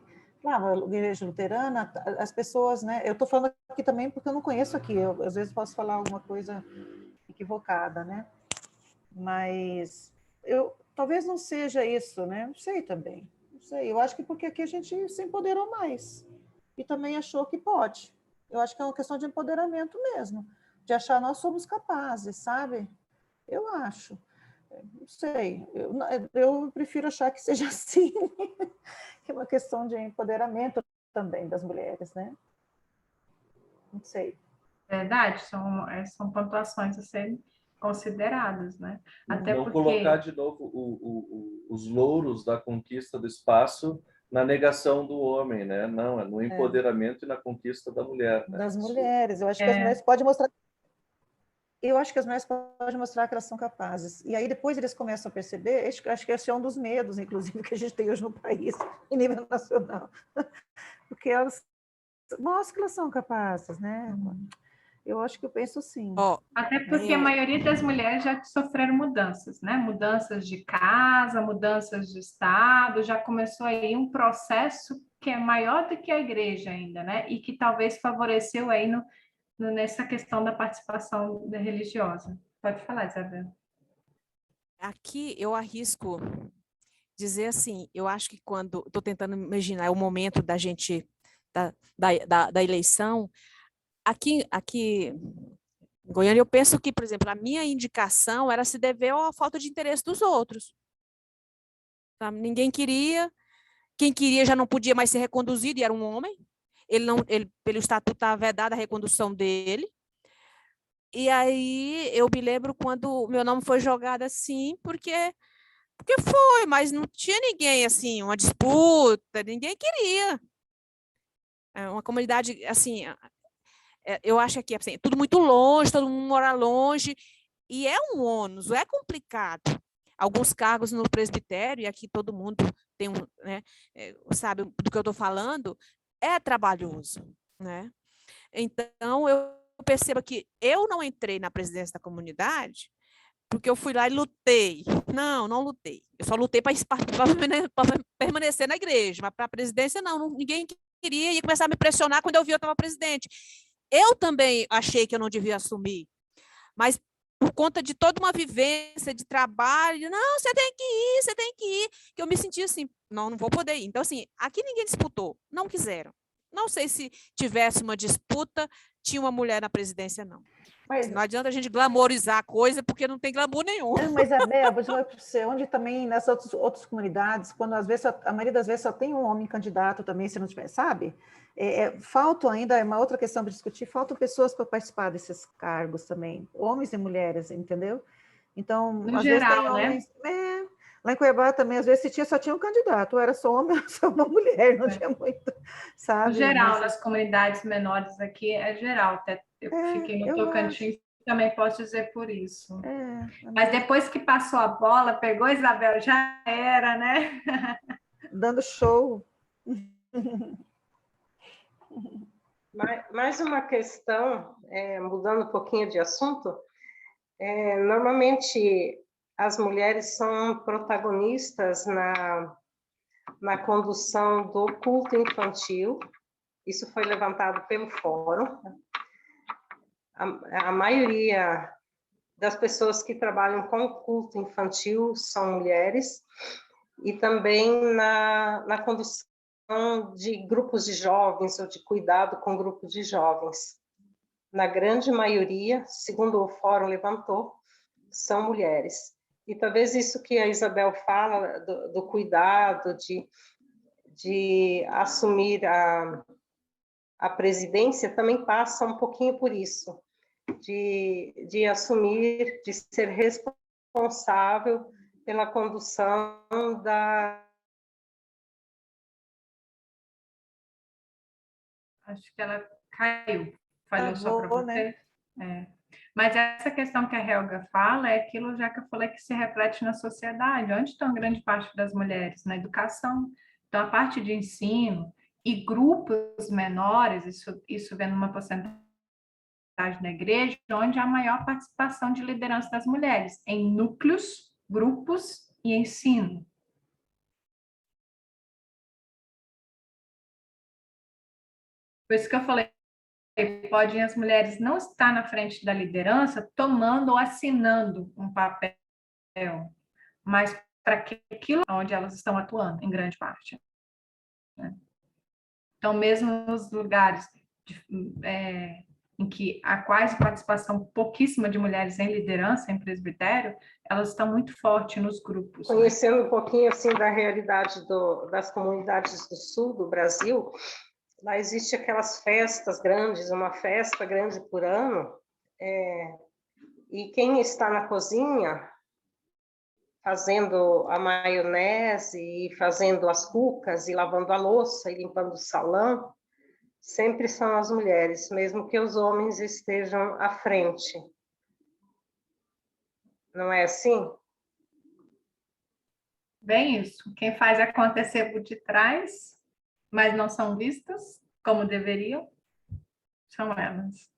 a igreja luterana, as pessoas, né? Eu estou falando aqui também porque eu não conheço aqui, eu às vezes posso falar alguma coisa equivocada, né? Mas talvez não seja isso, né? Não sei também, não sei. Eu acho que porque aqui a gente se empoderou mais e também achou que pode. Eu acho que é uma questão de empoderamento mesmo, de achar nós somos capazes, sabe? Eu acho. Não sei, eu prefiro achar que seja assim, que é uma questão de empoderamento também das mulheres, né? Não sei. Verdade, são pontuações a serem consideradas, né? Até não porque... colocar de novo os louros da conquista do espaço na negação do homem, né? Não, é no empoderamento e na conquista da mulher. Né? Das mulheres. Eu acho que as mulheres podem mostrar... Eu acho que as mulheres podem mostrar que elas são capazes. E aí depois eles começam a perceber, acho que esse é um dos medos, inclusive, que a gente tem hoje no país, em nível nacional. Porque elas mostram que elas são capazes, né? Eu acho que eu penso sim. Até porque a maioria das mulheres já sofreram mudanças, né? Mudanças de casa, mudanças de estado, já começou aí um processo que é maior do que a igreja ainda, né? E que talvez favoreceu aí nessa questão da participação religiosa. Pode falar, Isabel. Aqui eu arrisco dizer assim, eu acho que quando estou tentando imaginar o momento da gente da eleição, aqui em Goiânia eu penso que, por exemplo, a minha indicação era se dever à falta de interesse dos outros. Tá? Ninguém queria, quem queria já não podia mais ser reconduzido e era um homem. Pelo estatuto estava vedada a recondução dele. E aí eu me lembro quando o meu nome foi jogado assim, porque foi, mas não tinha ninguém assim, uma disputa, ninguém queria. Uma comunidade assim, eu acho que assim, tudo muito longe, todo mundo mora longe, e é um ônus, é complicado. Alguns cargos no presbitério, e aqui todo mundo tem né, sabe do que eu estou falando, é trabalhoso, né? Então, eu percebo que eu não entrei na presidência da comunidade porque eu fui lá e lutei. Não lutei. Eu só lutei para permanecer na igreja, mas para a presidência não, ninguém queria, ia começar a me pressionar quando eu vi eu estava presidente. Eu também achei que eu não devia assumir, mas por conta de toda uma vivência de trabalho, não, você tem que ir, que eu me senti assim, não vou poder ir. Então, assim, aqui ninguém disputou, não quiseram. Não sei se tivesse uma disputa, tinha uma mulher na presidência, não. Mas não adianta a gente glamorizar a coisa, porque não tem glamour nenhum. Mas, Abel, você onde também, nessas outras comunidades, quando às vezes, a maioria das vezes só tem um homem candidato também, se não tiver, sabe? Faltam ainda, é uma outra questão para discutir, faltam pessoas para participar desses cargos também, homens e mulheres, entendeu? Então, no às geral, vezes tem homens... né? Lá em Cuiabá também, às vezes, se tinha, só tinha um candidato, ou era só homem, ou só uma mulher, não tinha muito, sabe? No geral, nas comunidades menores aqui, é geral. Até eu fiquei no Tocantins, também posso dizer por isso. Mas depois que passou a bola, pegou a Isabel, já era, né? Dando show. Mais uma questão, mudando um pouquinho de assunto, normalmente as mulheres são protagonistas na condução do culto infantil. Isso foi levantado pelo fórum. A maioria das pessoas que trabalham com culto infantil são mulheres, e também na condução de grupos de jovens ou de cuidado com grupos de jovens. Na grande maioria, segundo o fórum levantou, são mulheres. E talvez isso que a Isabel fala, do cuidado, de assumir a presidência, também passa um pouquinho por isso, de assumir, de ser responsável pela condução da... Acho que ela caiu, falhou só para você. Né? Mas essa questão que a Helga fala é aquilo já que eu falei que se reflete na sociedade. Onde estão grande parte das mulheres? Na educação. Então, a parte de ensino e grupos menores, isso vem numa porcentagem na igreja, onde há maior participação de liderança das mulheres, em núcleos, grupos e ensino. Por isso que eu falei, podem as mulheres não estar na frente da liderança tomando ou assinando um papel, mas para aquilo onde elas estão atuando, em grande parte. Né? Então, mesmo nos lugares em que há quase participação pouquíssima de mulheres em liderança, em presbitério, elas estão muito fortes nos grupos. Conhecendo um pouquinho assim da realidade das comunidades do sul do Brasil, lá existe aquelas festas grandes, uma festa grande por ano, e quem está na cozinha fazendo a maionese, e fazendo as cucas, e lavando a louça, e limpando o salão, sempre são as mulheres, mesmo que os homens estejam à frente. Não é assim? Bem isso. Quem faz acontecer por detrás, mas não são vistas como deveriam, são elas.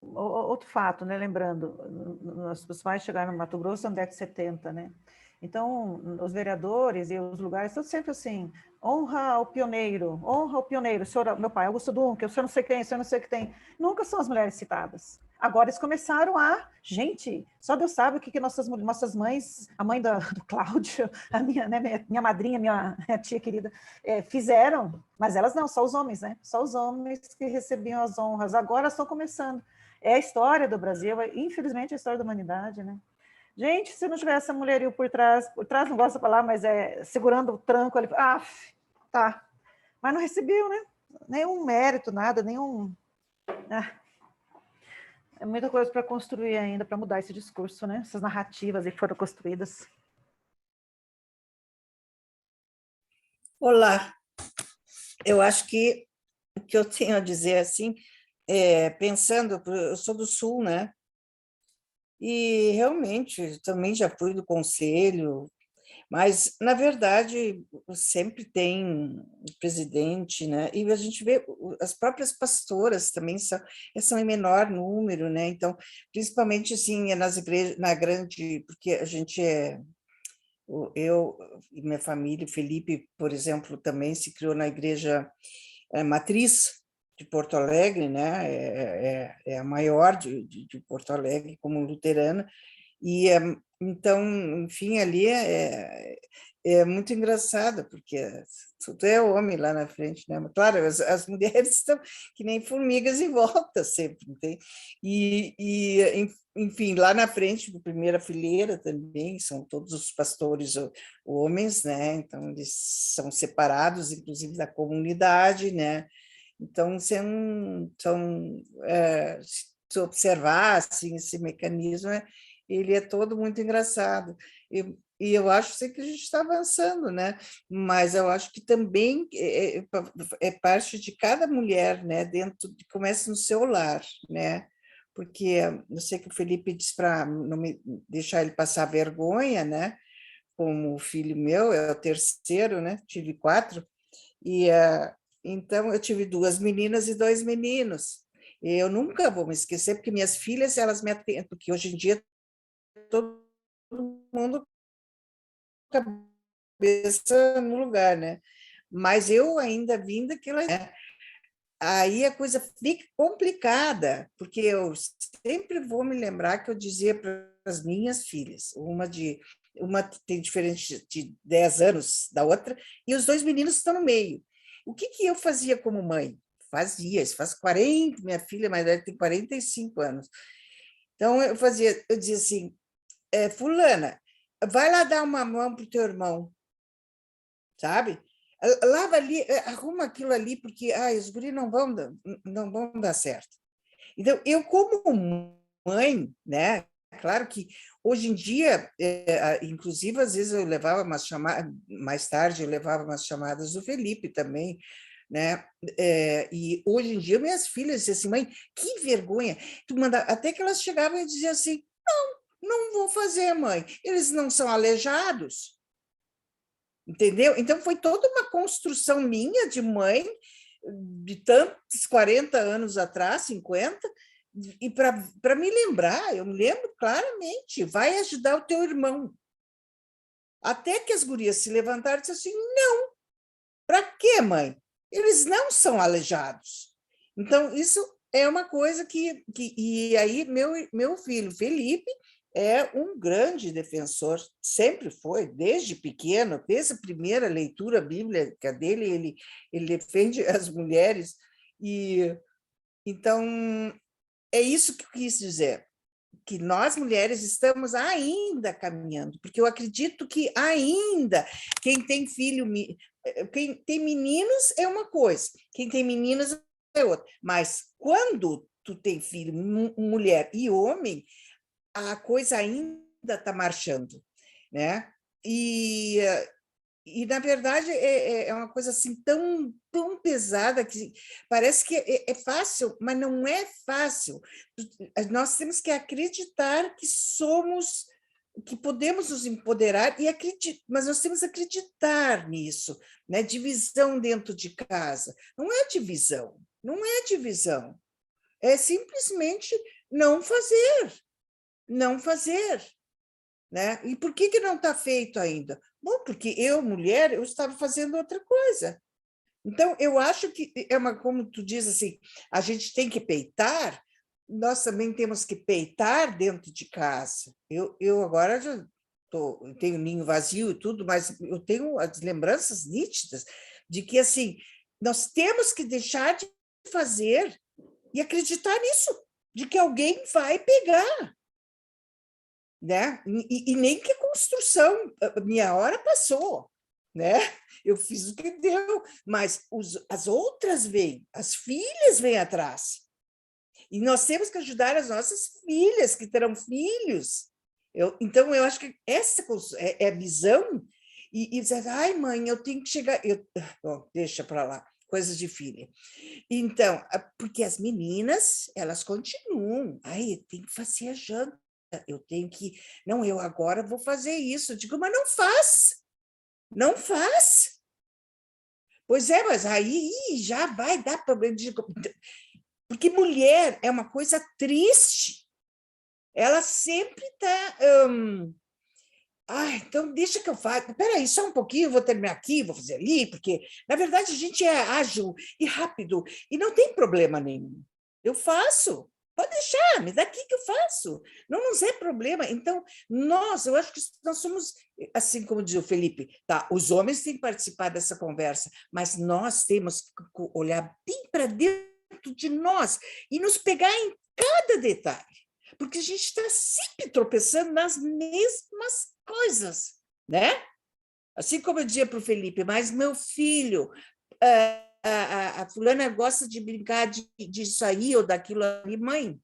Outro fato, né, lembrando, os pais chegaram no Mato Grosso na década de 70, né? Então, os vereadores e os lugares estão sempre assim, honra o pioneiro, o senhor, meu pai, Augusto Dunque, o senhor não sei quem, o senhor não sei o que tem. Nunca são as mulheres citadas. Agora eles começaram gente, só Deus sabe o que nossas mães, a mãe do Cláudio, a minha madrinha, minha tia querida, fizeram, mas elas não, só os homens, né? Só os homens que recebiam as honras. Agora estão começando. É a história do Brasil, infelizmente é a história da humanidade, né? Gente, se não tivesse essa mulherio por trás não gosto da palavra, mas segurando o tranco ali, tá. Mas não recebeu, né? Nenhum mérito, nada, nenhum... É muita coisa para construir ainda, para mudar esse discurso, né? Essas narrativas que foram construídas. Olá, eu acho que o que eu tenho a dizer assim, pensando, eu sou do Sul, né? E realmente também já fui do conselho, mas na verdade sempre tem o presidente, né? E a gente vê as próprias pastoras também são em menor número, né? Então, principalmente assim nas igrejas, na grande, porque a gente eu e minha família, Felipe, por exemplo, também se criou na igreja matriz de Porto Alegre, né? É a maior de Porto Alegre como luterana, e então, enfim, ali é muito engraçado, porque tudo é homem lá na frente, né? Mas, claro, as mulheres estão que nem formigas em volta sempre, tem? Enfim, lá na frente, na primeira fileira também, são todos os pastores homens, né? Então, eles são separados, inclusive, da comunidade, né? Então, observar assim, esse mecanismo, ele é todo muito engraçado. E eu acho assim, que a gente está avançando, né? Mas eu acho que também é parte de cada mulher, né? Começa no seu lar, né? Porque eu sei que o Felipe disse para não me deixar ele passar vergonha, né? Como o filho meu é o terceiro, né? Tive 4, e então eu tive 2 meninas e 2 meninos. E eu nunca vou me esquecer, porque minhas filhas, elas me atendem, porque hoje em dia todo mundo cabeça no lugar, né? Mas eu ainda vim daquela, né? Aí a coisa fica complicada, porque eu sempre vou me lembrar que eu dizia para as minhas filhas, uma tem diferente de 10 anos da outra, e os 2 meninos estão no meio. O que eu fazia como mãe? Isso faz 40, minha filha mais velha tem 45 anos. Então eu dizia assim, fulana, vai lá dar uma mão para o teu irmão, sabe? Lava ali, arruma aquilo ali, porque os guris não vão dar certo. Então, eu como mãe, né? Claro que hoje em dia, inclusive, às vezes eu levava umas chamadas, mais tarde eu levava umas chamadas do Felipe também, né? E hoje em dia minhas filhas diziam assim, mãe, que vergonha! Tu manda... Até que elas chegavam e diziam assim, não vou fazer, mãe, eles não são aleijados. Entendeu? Então, foi toda uma construção minha de mãe, de tantos 40 anos atrás, 50, e para me lembrar, eu me lembro claramente, vai ajudar o teu irmão. Até que as gurias se levantaram e disseram assim, não, para quê, mãe? Eles não são aleijados. Então, isso é uma coisa e aí meu filho, Felipe, é um grande defensor, sempre foi, desde pequeno, desde a primeira leitura bíblica dele, ele defende as mulheres, e então é isso que eu quis dizer, que nós mulheres estamos ainda caminhando, porque eu acredito que ainda quem tem meninos é uma coisa, quem tem meninas é outra, mas quando tu tem filho, mulher e homem, a coisa ainda está marchando, né? E na verdade, é uma coisa assim tão pesada que parece que é fácil, mas não é fácil. Nós temos que acreditar que que podemos nos empoderar, mas nós temos que acreditar nisso, né? Divisão dentro de casa. Não é divisão, é simplesmente não fazer. Né? E por que não está feito ainda? Bom, porque eu, mulher, eu estava fazendo outra coisa. Então, eu acho que, como tu diz assim, a gente tem que peitar, nós também temos que peitar dentro de casa. Eu agora já tenho ninho vazio e tudo, mas eu tenho as lembranças nítidas de que, assim, nós temos que deixar de fazer e acreditar nisso, de que alguém vai pegar. Né? E nem que construção, minha hora passou, né? Eu fiz o que deu, mas as outras vêm, as filhas vêm atrás. E nós temos que ajudar as nossas filhas, que terão filhos. Então, eu acho que essa é a visão, e dizer, ai, mãe, eu tenho que chegar... Bom, deixa para lá, coisas de filha. Então, porque as meninas, elas continuam, ai, tem que fazer a janta, eu tenho que... Não, eu agora vou fazer isso. Eu digo, mas não faz. Pois é, mas aí já vai dar problema. Porque mulher é uma coisa triste. Ela sempre está... então deixa que eu faça. Espera aí, só um pouquinho, eu vou terminar aqui, vou fazer ali, porque, na verdade, a gente é ágil e rápido, e não tem problema nenhum. Eu faço. Pode deixar, me dá aqui que eu faço. Não nos é problema. Então, eu acho que nós somos, assim como diz o Felipe, tá? Os homens têm que participar dessa conversa, mas nós temos que olhar bem para dentro de nós e nos pegar em cada detalhe, porque a gente está sempre tropeçando nas mesmas coisas, né? Assim como eu dizia para o Felipe, mas meu filho... a fulana gosta de brincar disso aí ou daquilo ali, mãe,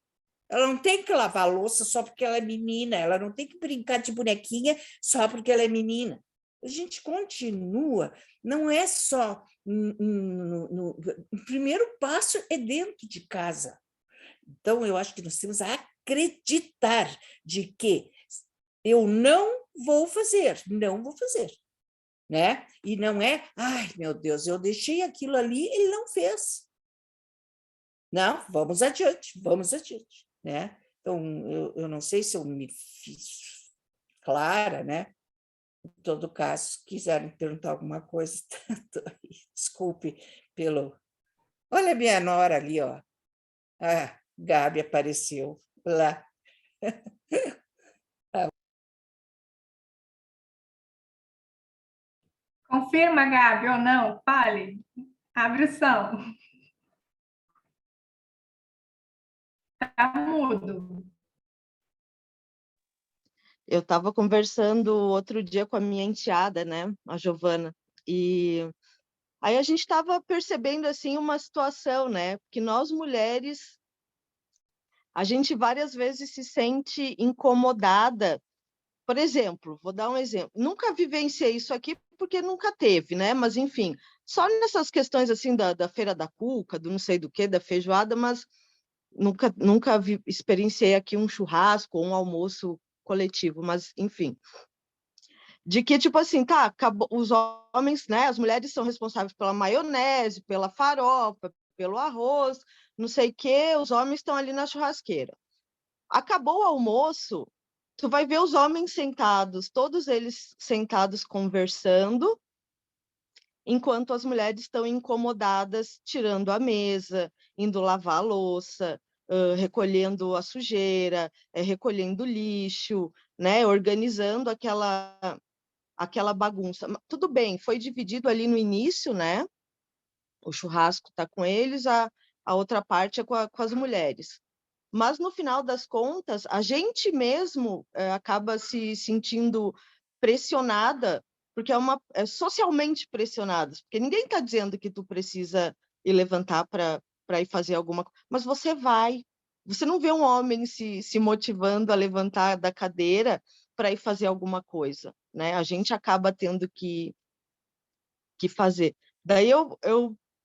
Ela não tem que lavar a louça só porque ela é menina, ela não tem que brincar de bonequinha só porque ela é menina. A gente continua, não é só... O primeiro passo é dentro de casa. Então, eu acho que nós temos a acreditar de que eu não vou fazer, né? E não é, ai, meu Deus, eu deixei aquilo ali, ele não fez. Não, vamos adiante, né? Então, eu não sei se eu me fiz clara, né? Em todo caso, quiserem perguntar alguma coisa, desculpe pelo... Olha a minha nora ali, ó. Ah, Gabi apareceu lá. Confirma, Gabi, ou não? Fale. Abre o som. Tá mudo. Eu estava conversando outro dia com a minha enteada, né, a Giovana, e aí a gente estava percebendo assim uma situação, né, que nós mulheres, a gente várias vezes se sente incomodada. Por exemplo, vou dar um exemplo. Nunca vivenciei isso aqui porque nunca teve, né? Mas enfim, só nessas questões assim da feira da cuca, do não sei do que, da feijoada, mas nunca experienciei aqui um churrasco ou um almoço coletivo, mas enfim. De que, tipo assim, tá, acabou, os homens, né, as mulheres são responsáveis pela maionese, pela farofa, pelo arroz, não sei o quê, os homens estão ali na churrasqueira. Acabou o almoço, tu vai ver os homens sentados, todos eles sentados conversando, enquanto as mulheres estão incomodadas, tirando a mesa, indo lavar a louça, recolhendo a sujeira, recolhendo lixo, né, organizando aquela bagunça. Tudo bem, foi dividido ali no início, né? O churrasco está com eles, a outra parte é com as mulheres. Mas, no final das contas, a gente mesmo acaba se sentindo pressionada, porque é socialmente pressionadas, porque ninguém está dizendo que tu precisa ir levantar para ir fazer alguma coisa, mas você vai. Você não vê um homem se motivando a levantar da cadeira para ir fazer alguma coisa, né? A gente acaba tendo que fazer. Daí eu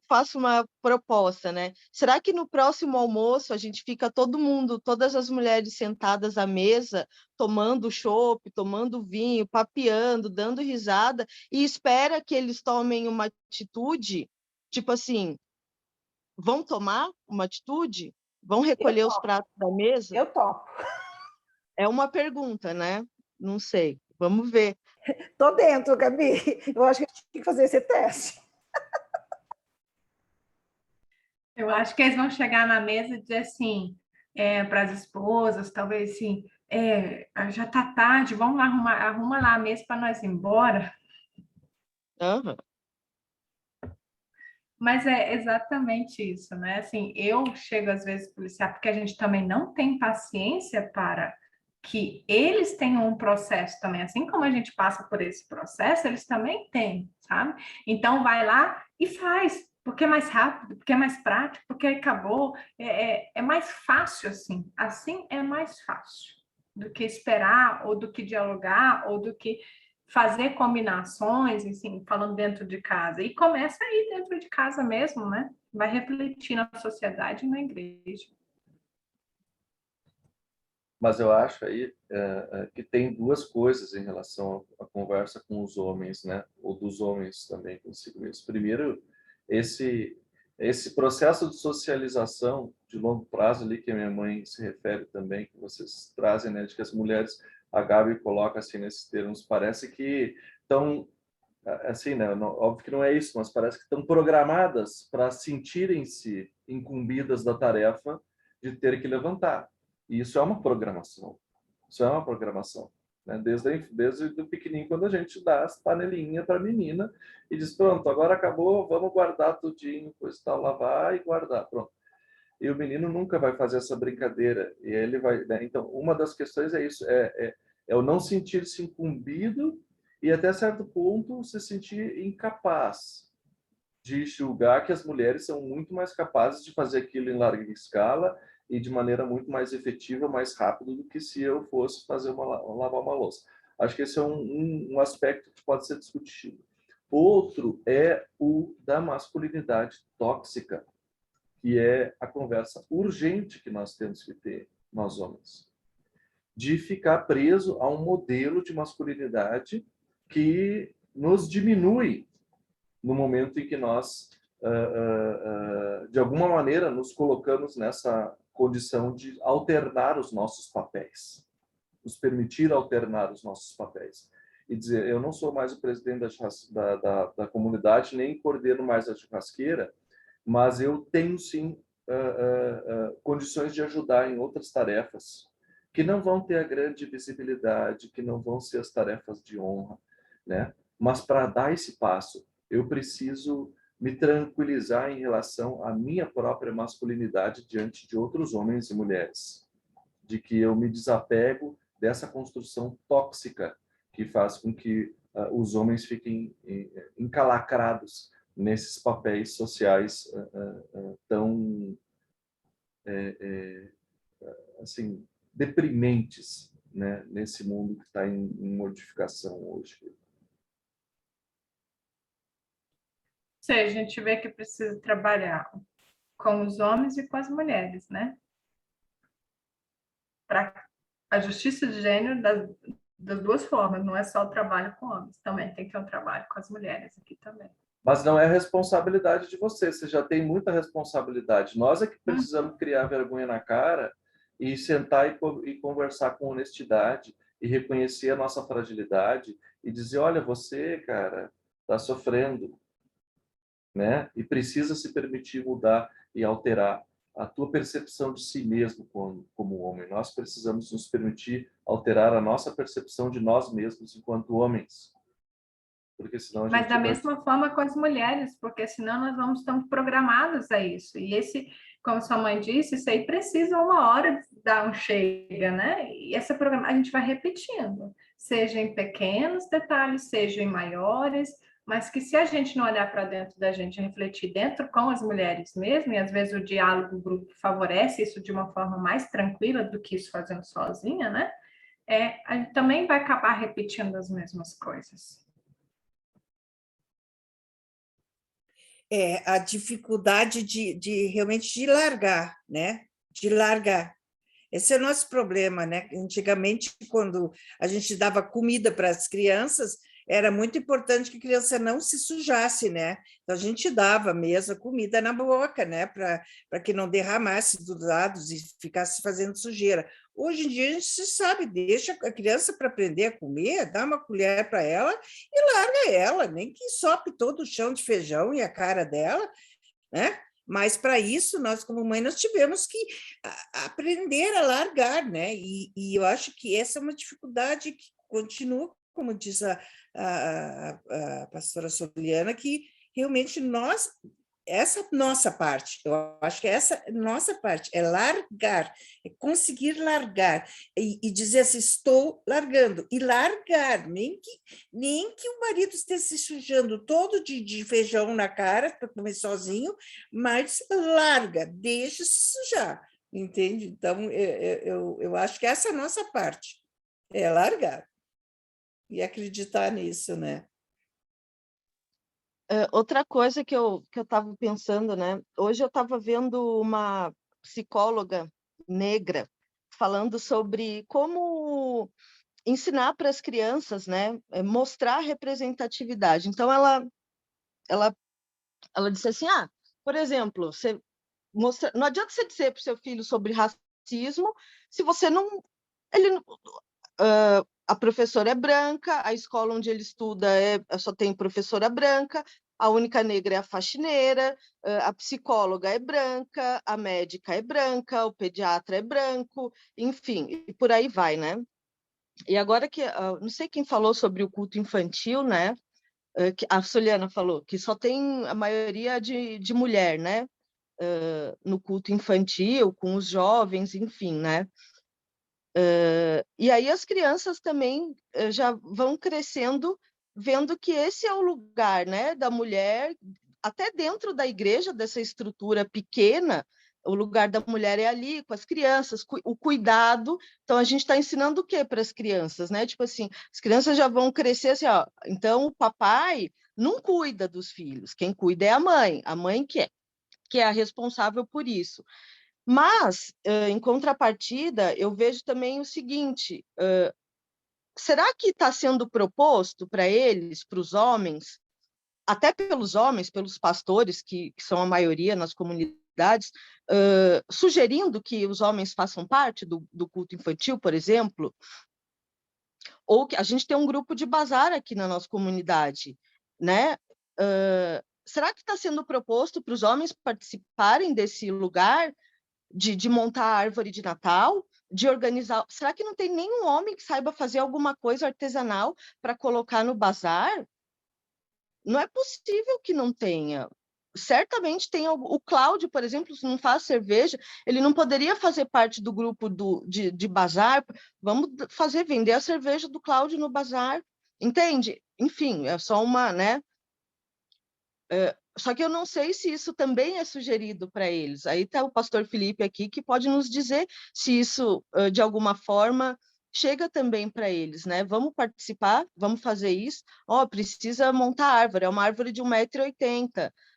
faço uma proposta, né? Será que no próximo almoço a gente fica todo mundo, todas as mulheres sentadas à mesa, tomando chopp, tomando vinho, papeando, dando risada, e espera que eles tomem uma atitude, tipo assim, vão tomar uma atitude? Vão recolher os pratos da mesa? Eu topo. É uma pergunta, né? Não sei. Vamos ver. Tô dentro, Gabi. Eu acho que a gente tem que fazer esse teste. Eu acho que eles vão chegar na mesa e dizer assim, para as esposas, talvez assim, já tá tarde, vamos lá arruma lá a mesa para nós ir embora. Uhum. Mas é exatamente isso, né? Assim, eu chego às vezes a policiar, porque a gente também não tem paciência para que eles tenham um processo também, assim como a gente passa por esse processo, eles também têm, sabe? Então, vai lá e faz, porque é mais rápido, porque é mais prático, porque acabou, é mais fácil assim é mais fácil do que esperar, ou do que dialogar, ou do que fazer combinações, assim, falando dentro de casa, e começa aí dentro de casa mesmo, né? Vai refletir na sociedade e na igreja. Mas eu acho aí que tem duas coisas em relação à conversa com os homens, né? Ou dos homens também consigo mesmo. Primeiro, esse processo de socialização de longo prazo ali que a minha mãe se refere também, que vocês trazem, né? De que as mulheres, a Gabi coloca assim nesses termos, parece que estão, assim, né? Óbvio que não é isso, mas parece que estão programadas para sentirem-se incumbidas da tarefa de ter que levantar. E isso é uma programação. Isso é uma programação. Né? Desde o pequenininho, quando a gente dá as panelinhas para a menina e diz, pronto, agora acabou, vamos guardar tudinho, coisa tal, lavar e guardar, pronto. E o menino nunca vai fazer essa brincadeira. E ele vai, né? Então, uma das questões é isso, é o não sentir-se incumbido e, até certo ponto, se sentir incapaz de julgar que as mulheres são muito mais capazes de fazer aquilo em larga escala e de maneira muito mais efetiva, mais rápida do que se eu fosse lavar uma louça. Acho que esse é um aspecto que pode ser discutido. Outro é o da masculinidade tóxica, que é a conversa urgente que nós temos que ter, nós homens, de ficar preso a um modelo de masculinidade que nos diminui no momento em que nós, de alguma maneira, nos colocamos nessa condição de alternar os nossos papéis, nos permitir alternar os nossos papéis. E dizer, eu não sou mais o presidente da comunidade, nem coordeno mais a churrasqueira, mas eu tenho, sim, condições de ajudar em outras tarefas, que não vão ter a grande visibilidade, que não vão ser as tarefas de honra, né? Mas para dar esse passo, eu preciso me tranquilizar em relação à minha própria masculinidade diante de outros homens e mulheres, de que eu me desapego dessa construção tóxica que faz com que os homens fiquem encalacrados nesses papéis sociais tão assim, deprimentes, né, nesse mundo que está em modificação hoje. Ou seja, a gente vê que precisa trabalhar com os homens e com as mulheres, né? Para a justiça de gênero das duas formas, não é só o trabalho com homens, também tem que ter um trabalho com as mulheres aqui também. Mas não é responsabilidade de você já tem muita responsabilidade. Nós é que precisamos criar vergonha na cara e sentar e conversar com honestidade e reconhecer a nossa fragilidade e dizer, olha, você, cara, está sofrendo, né? E precisa se permitir mudar e alterar a tua percepção de si mesmo como homem. Nós precisamos nos permitir alterar a nossa percepção de nós mesmos enquanto homens. Porque senão Mas da mesma forma com as mulheres, porque senão nós vamos estar programados a isso. E como sua mãe disse, isso aí precisa uma hora de dar um chega, né? E essa a gente vai repetindo, seja em pequenos detalhes, seja em maiores, mas que se a gente não olhar para dentro da gente, refletir dentro com as mulheres mesmo, e às vezes o diálogo, o grupo favorece isso de uma forma mais tranquila do que isso fazendo sozinha, né? A gente também vai acabar repetindo as mesmas coisas. A dificuldade de realmente de largar, né? De largar. Esse é o nosso problema, né? Antigamente, quando a gente dava comida para as crianças, era muito importante que a criança não se sujasse, né? Então, a gente dava mesmo a comida na boca, né? Para que não derramasse dos lados e ficasse fazendo sujeira. Hoje em dia, a gente sabe, deixa a criança para aprender a comer, dá uma colher para ela e larga ela, nem que sope todo o chão de feijão e a cara dela, né? Mas, para isso, nós, como mãe, nós tivemos que aprender a largar, né? E eu acho que essa é uma dificuldade que continua, como diz a pastora Soliana, que realmente essa nossa parte, eu acho que essa nossa parte é largar, é conseguir largar e dizer assim, estou largando, e largar, nem que o marido esteja se sujando todo de feijão na cara para comer sozinho, mas larga, deixa se sujar, entende? Então, eu acho que essa é a nossa parte, é largar e acreditar nisso, né? Outra coisa que eu estava pensando, né? Hoje eu estava vendo uma psicóloga negra falando sobre como ensinar para as crianças, né? Mostrar representatividade. Então, ela disse assim, por exemplo, não adianta você dizer para o seu filho sobre racismo se você não... a professora é branca, a escola onde ele estuda só tem professora branca, a única negra é a faxineira, a psicóloga é branca, a médica é branca, o pediatra é branco, enfim, e por aí vai, né? E agora que, não sei quem falou sobre o culto infantil, né? Que a Soliana falou, que só tem a maioria de mulher, né? No culto infantil, com os jovens, enfim, né? E aí as crianças também já vão crescendo, vendo que esse é o lugar, né, da mulher, até dentro da igreja, dessa estrutura pequena, o lugar da mulher é ali, com as crianças, o cuidado. Então, a gente está ensinando o que para as crianças, né? Tipo assim, as crianças já vão crescer assim, ó. Então, o papai não cuida dos filhos, quem cuida é a mãe que é a responsável por isso. Mas, em contrapartida, eu vejo também o seguinte, será que está sendo proposto para eles, para os homens, até pelos homens, pelos pastores, que são a maioria nas comunidades, sugerindo que os homens façam parte do culto infantil, por exemplo? Ou que a gente tem um grupo de bazar aqui na nossa comunidade, né? Será que está sendo proposto para os homens participarem desse lugar de montar a árvore de Natal, de organizar? Será que não tem nenhum homem que saiba fazer alguma coisa artesanal para colocar no bazar? Não é possível que não tenha. Certamente tem o Cláudio, por exemplo, se não faz cerveja, ele não poderia fazer parte do grupo de bazar. Vamos vender a cerveja do Cláudio no bazar, entende? Enfim, é só uma, né? Só que eu não sei se isso também é sugerido para eles. Aí está o pastor Felipe aqui, que pode nos dizer se isso, de alguma forma, chega também para eles, né? Vamos participar, vamos fazer isso. Precisa montar árvore, é uma árvore de 1,80 m.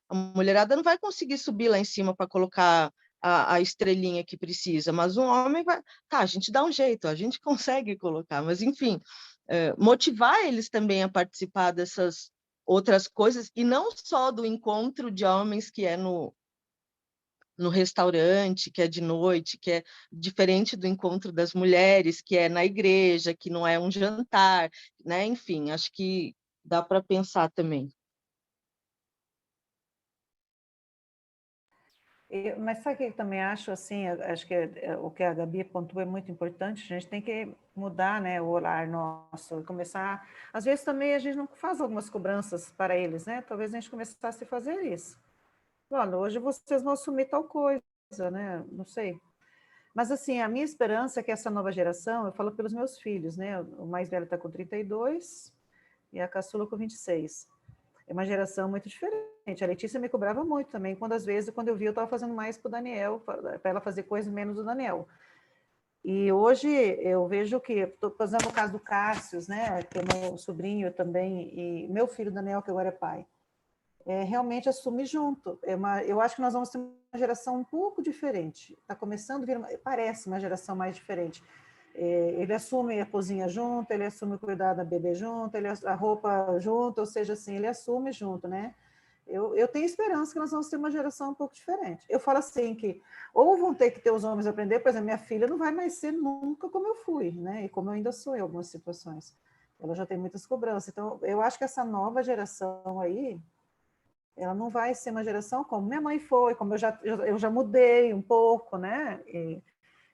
A mulherada não vai conseguir subir lá em cima para colocar a estrelinha que precisa, mas um homem vai... Tá, a gente dá um jeito, a gente consegue colocar, mas enfim, motivar eles também a participar dessas outras coisas, e não só do encontro de homens que é no restaurante, que é de noite, que é diferente do encontro das mulheres, que é na igreja, que não é um jantar, né? Enfim, acho que dá para pensar também. Mas sabe o que eu também acho, assim, acho que o que a Gabi pontuou é muito importante, a gente tem que mudar, né, o olhar nosso, começar, às vezes também a gente não faz algumas cobranças para eles, né, talvez a gente começasse a fazer isso. Olha, hoje vocês vão assumir tal coisa, né, não sei. Mas, assim, a minha esperança é que essa nova geração, eu falo pelos meus filhos, né, o mais velho está com 32 e a caçula com 26. É uma geração muito diferente. A Letícia me cobrava muito também, quando eu vi, eu estava fazendo mais para o Daniel, para ela fazer coisas menos do Daniel. E hoje eu vejo que, estou fazendo o caso do Cássio, né, que é meu sobrinho também, e meu filho Daniel, que agora é pai, realmente assume junto. Eu acho que nós vamos ter uma geração um pouco diferente. Está começando a vir, parece uma geração mais diferente. Ele assume a cozinha junto, ele assume o cuidado da bebê junto, a roupa junto, ou seja, assim, ele assume junto, né? Eu tenho esperança que nós vamos ter uma geração um pouco diferente. Eu falo assim que ou vão ter que ter os homens aprender, por exemplo, minha filha não vai mais ser nunca como eu fui, né? E como eu ainda sou em algumas situações. Ela já tem muitas cobranças. Então, eu acho que essa nova geração aí, ela não vai ser uma geração como minha mãe foi, como eu já mudei um pouco, né?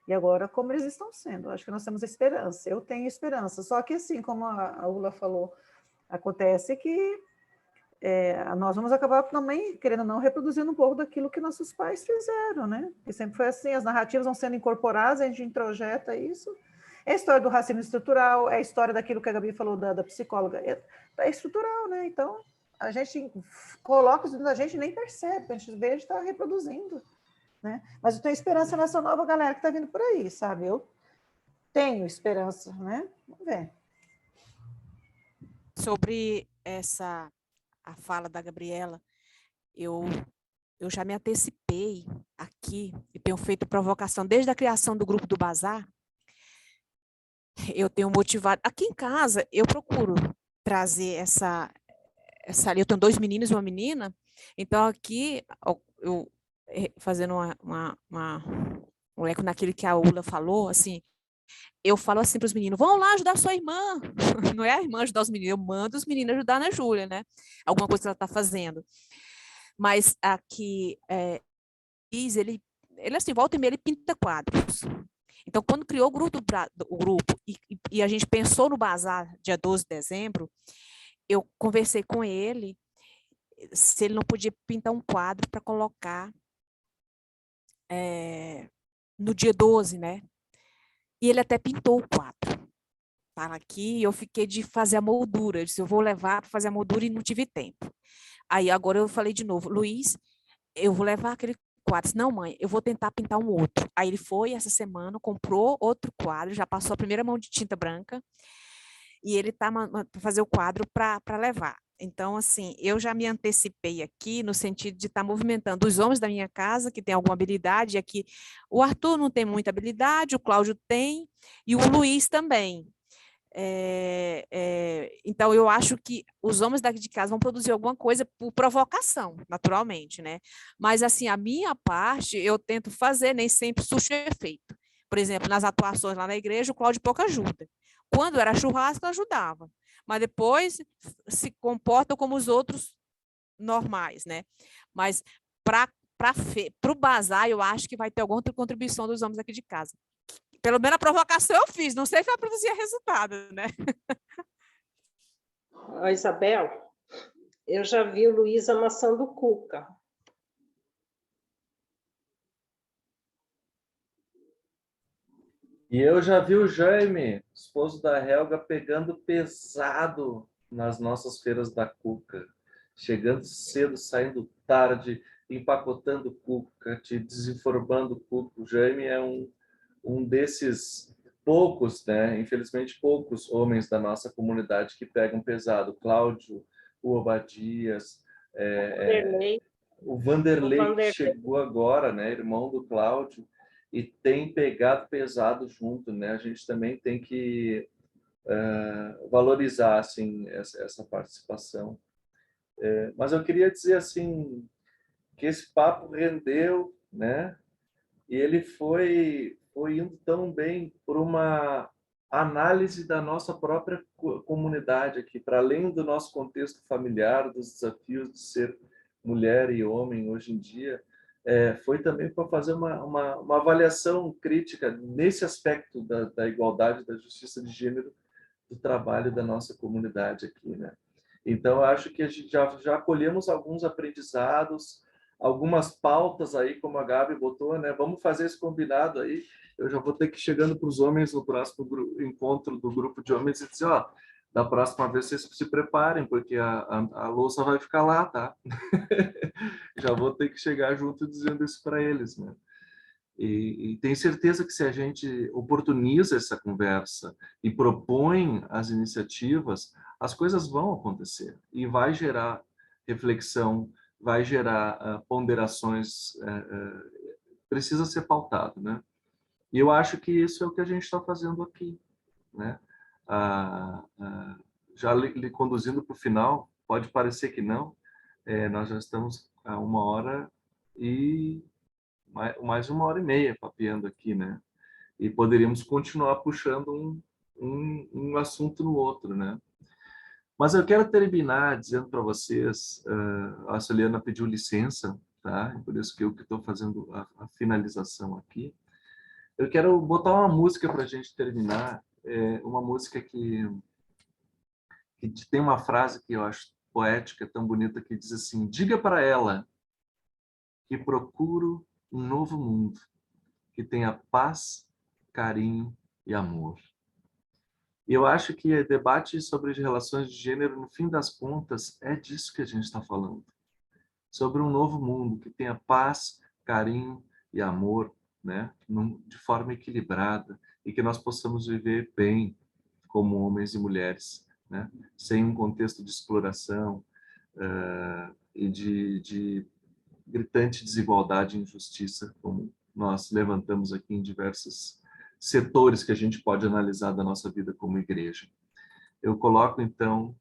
E agora, como eles estão sendo? Acho que nós temos esperança. Eu tenho esperança. Só que, assim, como a Ula falou, acontece que nós vamos acabar também, querendo ou não, reproduzindo um pouco daquilo que nossos pais fizeram, né? Que sempre foi assim, as narrativas vão sendo incorporadas, a gente introjeta isso. É a história do racismo estrutural, é a história daquilo que a Gabi falou da psicóloga. É estrutural, né? Então, a gente coloca isso dentro da gente e nem percebe, a gente vê, a gente está reproduzindo. Né? Mas eu tenho esperança nessa nova galera que está vindo por aí, sabe? Eu tenho esperança, né? Vamos ver. Sobre a fala da Gabriela, eu já me antecipei aqui e tenho feito provocação desde a criação do grupo do Bazar. Eu tenho motivado. Aqui em casa, eu procuro trazer essa eu tenho 2 meninos e uma menina, então aqui eu fazendo um eco naquilo que a Ula falou, assim, eu falo assim para os meninos, vão lá ajudar sua irmã, não é a irmã ajudar os meninos, eu mando os meninos ajudar na Júlia, né, alguma coisa que ela está fazendo, mas aqui, ele assim, volta e meia, ele pinta quadros, então quando criou o grupo e a gente pensou no bazar, dia 12 de dezembro, eu conversei com ele, se ele não podia pintar um quadro para colocar no dia 12, né? E ele até pintou o quadro. Para aqui, e eu fiquei de fazer a moldura. Eu disse, eu vou levar para fazer a moldura e não tive tempo. Aí agora eu falei de novo, Luiz, eu vou levar aquele quadro. Não, mãe, eu vou tentar pintar um outro. Aí ele foi essa semana, comprou outro quadro, já passou a primeira mão de tinta branca, e ele está para fazer o quadro para levar. Então, assim, eu já me antecipei aqui no sentido de estar movimentando os homens da minha casa, que têm alguma habilidade, e aqui o Arthur não tem muita habilidade, o Cláudio tem, e o Luiz também. Então, eu acho que os homens daqui de casa vão produzir alguma coisa por provocação, naturalmente, né? Mas, assim, a minha parte, eu tento fazer, nem sempre surte efeito. Por exemplo, nas atuações lá na igreja, o Cláudio pouco ajuda. Quando era churrasco, ajudava. Mas depois se comportam como os outros normais, né? Mas para o bazar, eu acho que vai ter alguma outra contribuição dos homens aqui de casa. Pelo menos a provocação eu fiz, não sei se vai produzir resultado, né? Isabel, eu já vi o Luiz amassando cuca. E eu já vi o Jaime, esposo da Helga, pegando pesado nas nossas feiras da cuca. Chegando cedo, saindo tarde, empacotando cuca, te desenformando cuca. O Jaime é um desses poucos, né? Infelizmente, poucos homens da nossa comunidade que pegam pesado. Cláudio, o Obadias, o Vanderlei, que chegou agora, né? Irmão do Cláudio, e tem pegado pesado junto, né? A gente também tem que valorizar, assim, essa participação. Mas eu queria dizer, assim, que esse papo rendeu, né? E ele foi indo tão bem por uma análise da nossa própria comunidade aqui, para além do nosso contexto familiar, dos desafios de ser mulher e homem hoje em dia, foi também para fazer uma avaliação crítica nesse aspecto da igualdade, da justiça de gênero, do trabalho da nossa comunidade aqui, né? Então, eu acho que a gente já colhemos alguns aprendizados, algumas pautas aí, como a Gabi botou, né? Vamos fazer esse combinado aí. Eu já vou ter que ir chegando para os homens no próximo encontro do grupo de homens e dizer, ó, da próxima vez vocês se preparem, porque a louça vai ficar lá, tá? Já vou ter que chegar junto dizendo isso para eles, né? E tenho certeza que se a gente oportuniza essa conversa e propõe as iniciativas, as coisas vão acontecer e vai gerar reflexão, vai gerar ponderações, precisa ser pautado, né? E eu acho que isso é o que a gente está fazendo aqui, né? Já lhe conduzindo para o final, pode parecer que não, nós já estamos a 1h e mais 1h30 papeando aqui, né? E poderíamos continuar puxando um assunto no outro, né? Mas eu quero terminar dizendo para vocês, a Soliana pediu licença, tá? Por isso que eu estou fazendo a finalização aqui. Eu quero botar uma música para a gente terminar, uma música que tem uma frase que eu acho poética, tão bonita, que diz assim: diga para ela que procuro um novo mundo, que tenha paz, carinho e amor. E eu acho que debate sobre relações de gênero, no fim das contas, é disso que a gente está falando. Sobre um novo mundo que tenha paz, carinho e amor, né? De forma equilibrada, e que nós possamos viver bem como homens e mulheres, né? Sem um contexto de exploração e de gritante desigualdade e injustiça, como nós levantamos aqui em diversos setores que a gente pode analisar da nossa vida como igreja. Eu coloco, então,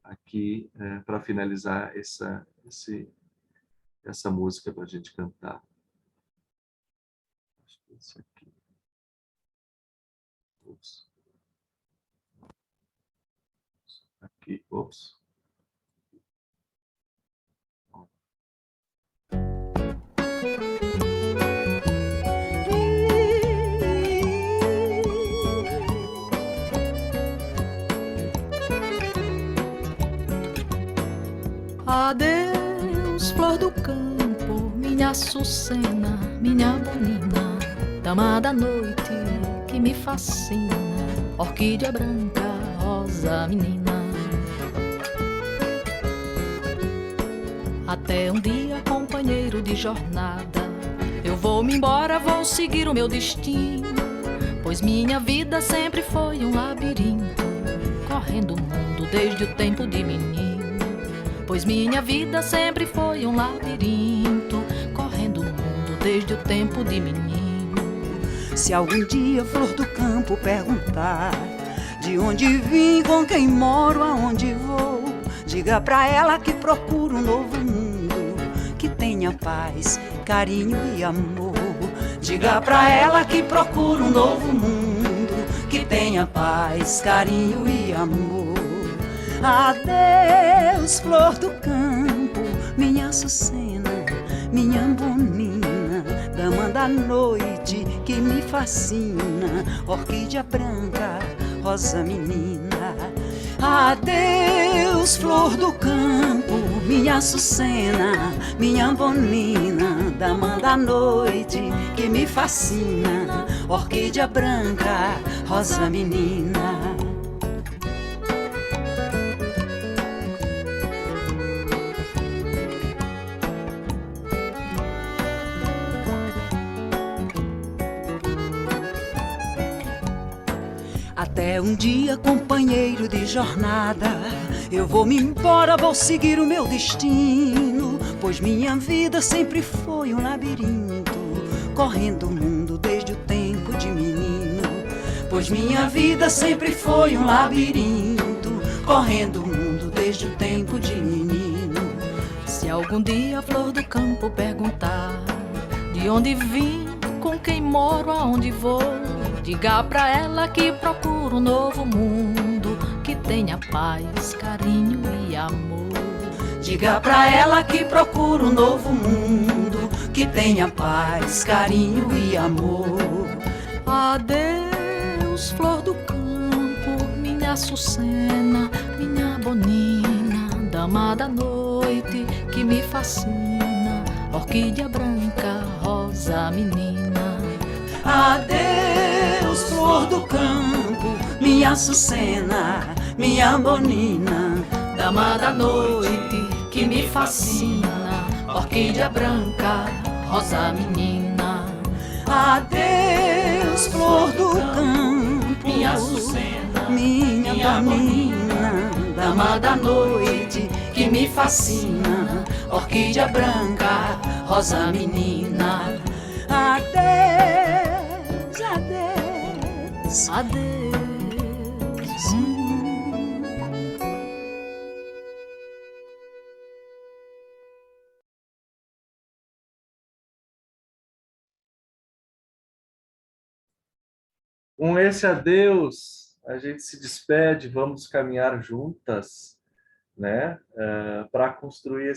aqui, para finalizar, essa música para a gente cantar. Acho que é isso aqui. Ops. Aqui, ops. Adeus, flor do campo, minha açucena, minha bonina, dama da noite que me fascina, orquídea branca, rosa menina. Até um dia, companheiro de jornada, Eu vou-me embora, vou seguir o meu destino, pois minha vida sempre foi um labirinto, correndo o mundo desde o tempo de menino. Pois minha vida sempre foi um labirinto, correndo o mundo desde o tempo de menino. Se algum dia Flor do Campo perguntar de onde vim, com quem moro, aonde vou, diga pra ela que procuro um novo mundo, que tenha paz, carinho e amor. Diga pra ela que procuro um novo mundo, que tenha paz, carinho e amor. Adeus, Flor do Campo, minha açucena, minha bonina, dama da noite que me fascina, orquídea branca, rosa menina. Adeus, Flor do Campo, minha açucena, minha bonina, dama da noite que me fascina, orquídea branca, rosa menina. Até um dia, companheiro de jornada, eu vou-me embora, vou seguir o meu destino, pois minha vida sempre foi um labirinto, correndo o mundo desde o tempo de menino. Pois minha vida sempre foi um labirinto, correndo o mundo desde o tempo de menino. Se algum dia a Flor do Campo perguntar de onde vim, com quem moro, aonde vou, diga pra ela que procuro um novo mundo, que tenha paz, carinho e amor. Diga pra ela que procuro um novo mundo, que tenha paz, carinho e amor. Adeus, Flor do Campo, minha açucena, minha bonina, dama da noite que me fascina, orquídea branca, rosa menina. Adeus, Flor do Campo, minha açucena, minha bonina, dama da noite que me fascina, orquídea branca, rosa menina. Adeus, Flor do Campo, minha açucena, minha bonina, dama da noite que me fascina, orquídea branca, rosa menina. Adeus, adeus, adeus. Com esse adeus, a gente se despede, vamos caminhar juntas, né, para construir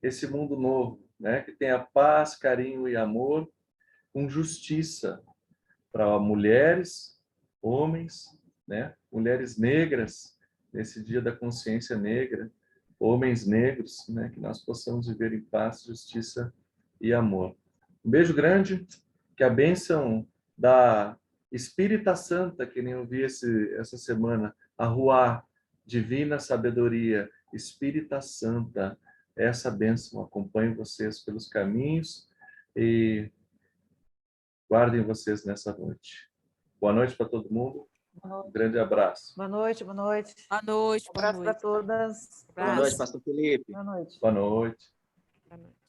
esse mundo novo, né, que tenha paz, carinho e amor, com justiça para mulheres, homens, né, mulheres negras, nesse dia da consciência negra, homens negros, né, que nós possamos viver em paz, justiça e amor. Um beijo grande, que a bênção da Espírita Santa, que nem eu vi essa semana, a Ruá, Divina Sabedoria, Espírita Santa, essa bênção acompanhe vocês pelos caminhos e guardem vocês nessa noite. Boa noite para todo mundo. Um grande abraço. Boa noite, boa noite. Boa noite. Um abraço para todas. Boa noite, Pastor Felipe. Boa noite. Boa noite. Boa noite.